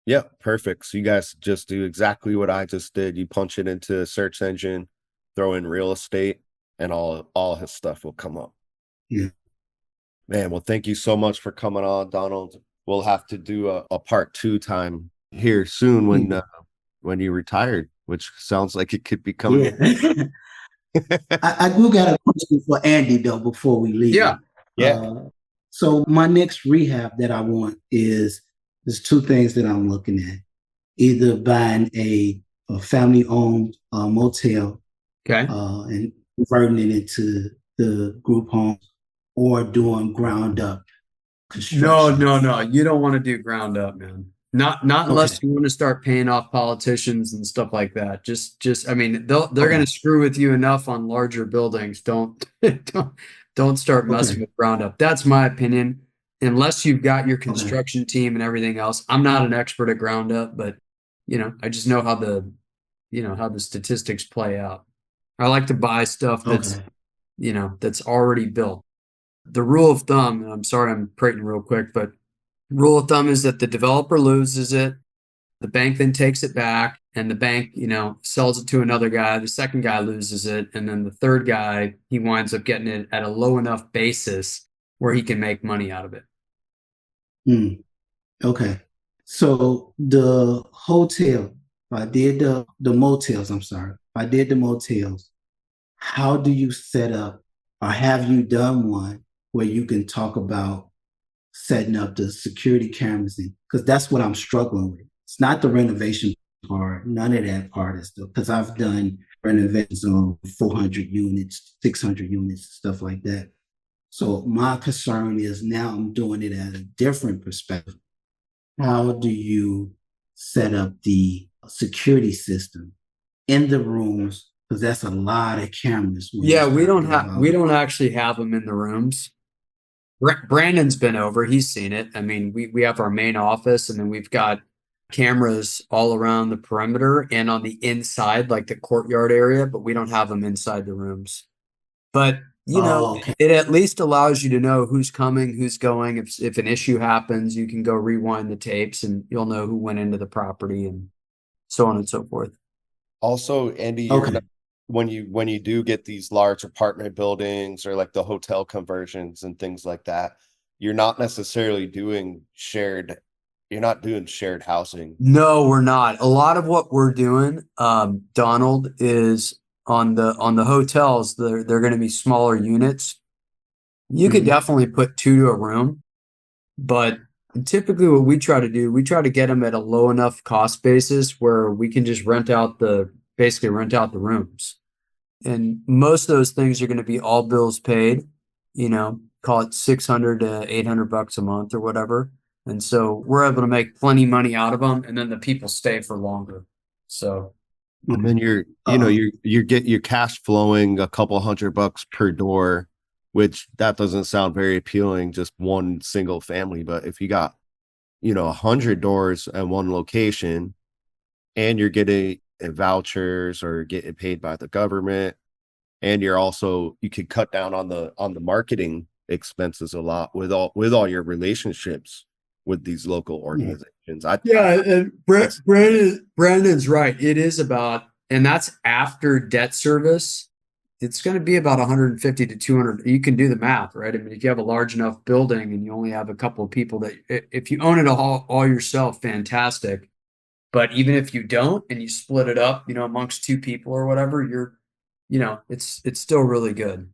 Yeah, perfect. So you guys just do exactly what I just did. You punch it into a search engine, throw in real estate, and all his stuff will come up. Yeah. Man, well, thank you so much for coming on, Donald. We'll have to do a part 2 time here soon when you retired, which sounds like it could be coming. Yeah. I do got a question for Andy though before we leave. Yeah. So my next rehab that I want there's 2 things that I'm looking at. Either buying a family-owned motel, and converting it into the group home, or doing ground up construction. No. You don't want to do ground up, man. Not unless you want to start paying off politicians and stuff like that. Just I mean, they're going to screw with you enough on larger buildings. Don't start messing with ground up. That's my opinion. Unless you've got your construction team and everything else. I'm not an expert at ground up, but I just know how the statistics play out. I like to buy stuff that's that's already built. The rule of thumb, and I'm sorry I'm prating real quick, but rule of thumb is that the developer loses it, the bank then takes it back, and the bank, sells it to another guy. The second guy loses it, and then the third guy, he winds up getting it at a low enough basis where he can make money out of it. Okay. So the hotel, if I did the motels, how do you set up, or have you done one where you can talk about setting up the security cameras in? Because that's what I'm struggling with. It's not the renovation part. None of that part is because I've done renovations on 400 units, 600 units, stuff like that. So my concern is now I'm doing it at a different perspective. How do you set up the security system in the rooms? Because that's a lot of cameras. Yeah, we don't actually have them in the rooms. Brandon's been over. He's seen it. I mean, we have our main office, and then we've got cameras all around the perimeter and on the inside, like the courtyard area, but we don't have them inside the rooms. But it at least allows you to know who's coming, who's going. If an issue happens, you can go rewind the tapes and you'll know who went into the property and so on and so forth. Also, Andy, when you do get these large apartment buildings or like the hotel conversions and things like that, you're not necessarily doing shared housing. No, we're not. A lot of what we're doing, Donald, is on the hotels. They're going to be smaller units. You could definitely put 2 to a room, but typically what we try to do, we try to get them at a low enough cost basis where we can just rent out the rooms. And most of those things are going to be all bills paid, call it $600 to $800 a month or whatever. And so we're able to make plenty of money out of them, and then the people stay for longer. So, and then you're cash flowing a couple $100 per door, which that doesn't sound very appealing, just one single family. But if you got, 100 doors at one location, and you're getting in vouchers or getting paid by the government. And you could cut down on the marketing expenses a lot with all your relationships with these local organizations. And Brandon's right. It is about, and that's after debt service. It's going to be about 150 to 200. You can do the math, right? I mean, if you have a large enough building and you only have a couple of people that, if you own it all yourself, fantastic. But even if you don't and you split it up, amongst two people or whatever, it's still really good.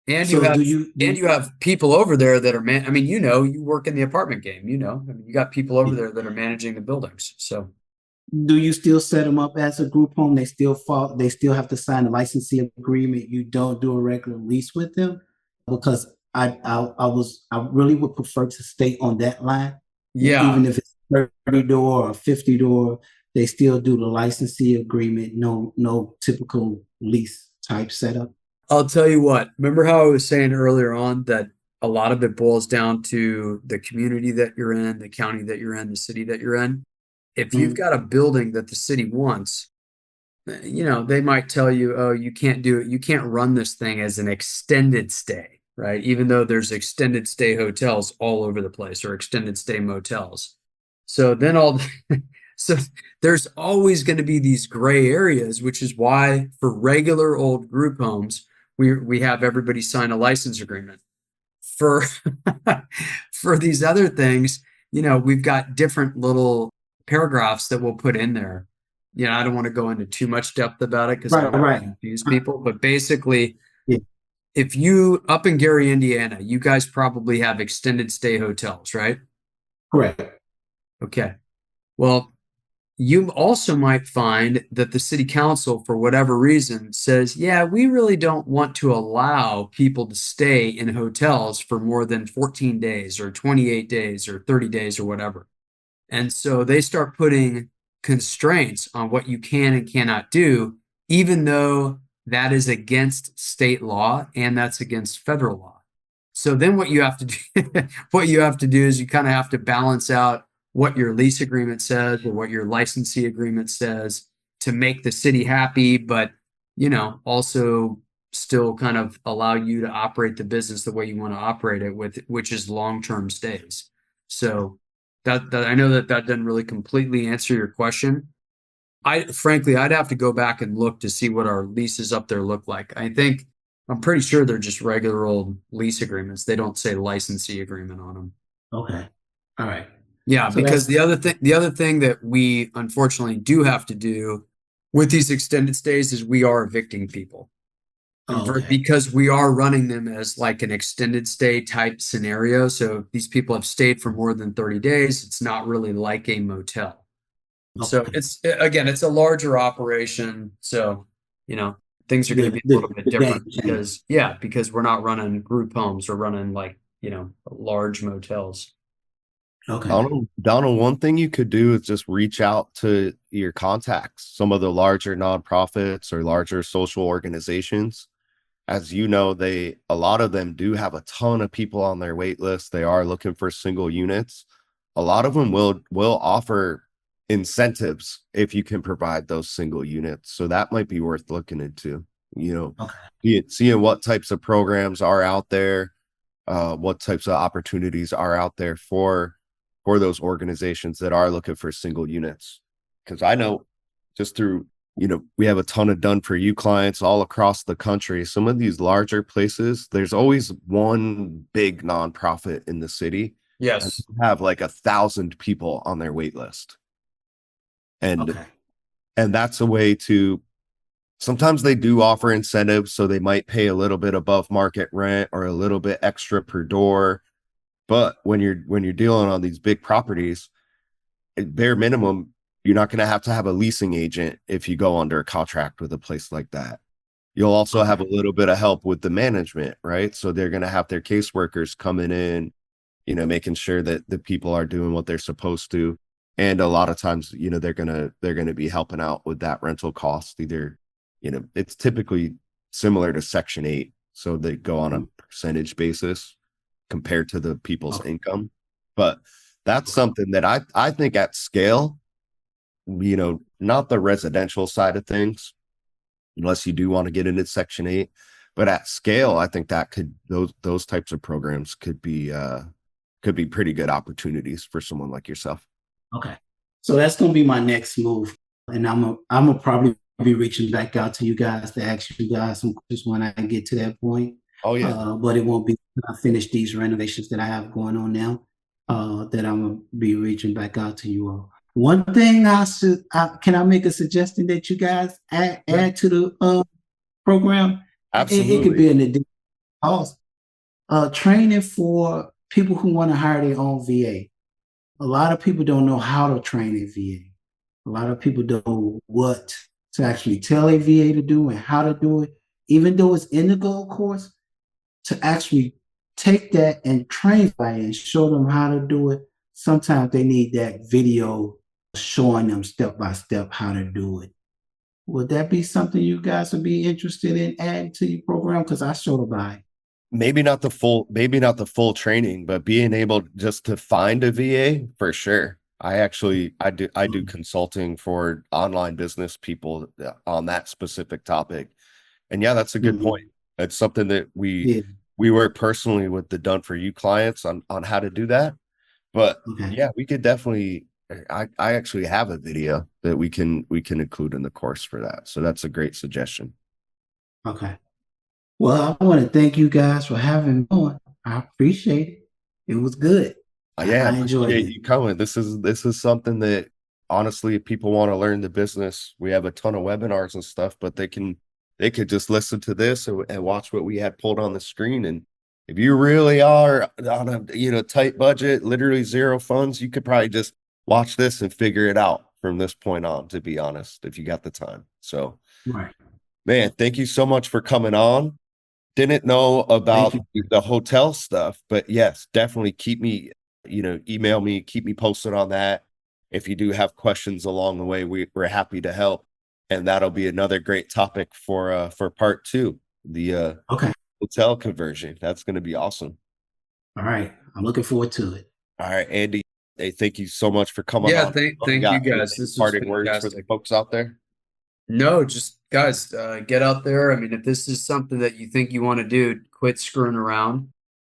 And So you have people over there that are I mean, you work in the apartment game, I mean, you got people over there that are managing the buildings. So do you still set them up as a group home? They still have to sign a licensing agreement. You don't do a regular lease with them, because I really would prefer to stay on that line. yeah, Even if it's 30 door or 50 door, they still do the licensing agreement. No typical lease type setup. I'll tell you what, remember how I was saying earlier on that a lot of it boils down to the community that you're in, the county that you're in, the city that you're in. If you've got a building that the city wants, they might tell you, oh, you can't do it. You can't run this thing as an extended stay, right? Even though there's extended stay hotels all over the place, or extended stay motels. So then so there's always going to be these gray areas, which is why for regular old group homes, we have everybody sign a license agreement. For for these other things, we've got different little paragraphs that we'll put in there. I don't want to go into too much depth about it because I don't want to confuse people. But basically, if you up in Gary, Indiana, you guys probably have extended stay hotels, right? Correct. Okay. Well, you also might find that the city council, for whatever reason, says, yeah, we really don't want to allow people to stay in hotels for more than 14 days or 28 days or 30 days or whatever. And so they start putting constraints on what you can and cannot do, even though that is against state law and that's against federal law. So then what you have to do, is you kind of have to balance out what your lease agreement says or what your licensee agreement says to make the city happy, but also still kind of allow you to operate the business the way you want to operate it with, which is long-term stays. So that I know that doesn't really completely answer your question. Frankly, I'd have to go back and look to see what our leases up there look like. I'm pretty sure they're just regular old lease agreements. They don't say licensee agreement on them. Okay. All right. Yeah, so because the other thing that we unfortunately do have to do with these extended stays is we are evicting people. Because we are running them as like an extended stay type scenario. So if these people have stayed for more than 30 days, it's not really like a motel. So it's a larger operation. So, things are going to be a little bit different because we're not running group homes. We're running large motels. Okay. Donald, one thing you could do is just reach out to your contacts, some of the larger nonprofits or larger social organizations. As you know, a lot of them do have a ton of people on their wait list. They are looking for single units. A lot of them will offer incentives if you can provide those single units. So that might be worth looking into, seeing what types of programs are out there, what types of opportunities are out there for those organizations that are looking for single units. Because I know just through, we have a ton of done for you clients all across the country. Some of these larger places, there's always one big nonprofit in the city. Yes. Have like 1,000 people on their wait list. And that's a way to, sometimes they do offer incentives. So they might pay a little bit above market rent or a little bit extra per door. But when you're dealing on these big properties, at bare minimum, you're not going to have a leasing agent if you go under a contract with a place like that. You'll also have a little bit of help with the management, right? So they're going to have their caseworkers coming in, making sure that the people are doing what they're supposed to. And a lot of times, they're going to be helping out with that rental cost. Either, it's typically similar to Section 8. So they go on a percentage basis compared to the people's income. But that's something that I think at scale, not the residential side of things, unless you do want to get into Section 8. But at scale, I think that those types of programs could be pretty good opportunities for someone like yourself. Okay. So that's going to be my next move. And I'm gonna probably be reaching back out to you guys to ask you guys some questions when I get to that point. Oh yeah. But it won't be when I finish these renovations that I have going on now, that I'm gonna be reaching back out to you all. One thing can I make a suggestion that you guys add to the program? Absolutely. It could be an additional cost. Training for people who want to hire their own VA. A lot of people don't know how to train a VA. A lot of people don't know what to actually tell a VA to do and how to do it, even though it's in the gold course, to actually take that and train by and show them how to do it. Sometimes they need that video showing them step by step how to do it. Would that be something you guys would be interested in adding to your program? Because I showed about it. Maybe not the full training, but being able just to find a VA for sure. I do consulting for online business people on that specific topic. And yeah, that's a good point. It's something that we work personally with the done for you clients on how to do that. But yeah, we could definitely, I actually have a video that we can include in the course for that. So that's a great suggestion. Okay. Well, I want to thank you guys for having me on. I appreciate it. It was good. Yeah, I enjoyed it. You coming. This is something that honestly, if people want to learn the business, we have a ton of webinars and stuff, but they could just listen to this and watch what we had pulled on the screen. And if you really are on a tight budget, literally zero funds, you could probably just watch this and figure it out from this point on, to be honest, if you got the time. So, right. Man, thank you so much for coming on. Didn't know about the hotel stuff, but yes, definitely keep me, email me, keep me posted on that. If you do have questions along the way, we're happy to help. And that'll be another great topic for part 2, the hotel conversion. That's going to be awesome. All right. I'm looking forward to it. All right, Andy. Hey, thank you so much for coming on. Thank you guys. This was fantastic. Words for the folks out there. No, just guys, get out there. I mean, if this is something that you think you want to do, quit screwing around,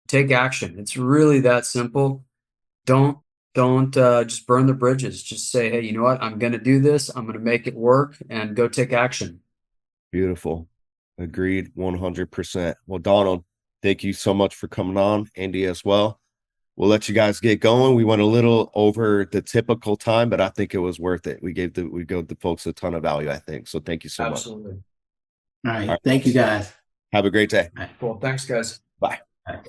take action. It's really that simple. Don't just burn the bridges. Just say, hey, you know what? I'm going to do this. I'm going to make it work, and go take action. Beautiful. Agreed. 100%. Well, Donald, thank you so much for coming on. Andy as well. We'll let you guys get going. We went a little over the typical time, but I think it was worth it. We gave the folks a ton of value, I think. So thank you so much. Absolutely. All right. Thank you, guys. Have a great day. Cool. Thanks, guys. Bye. Bye.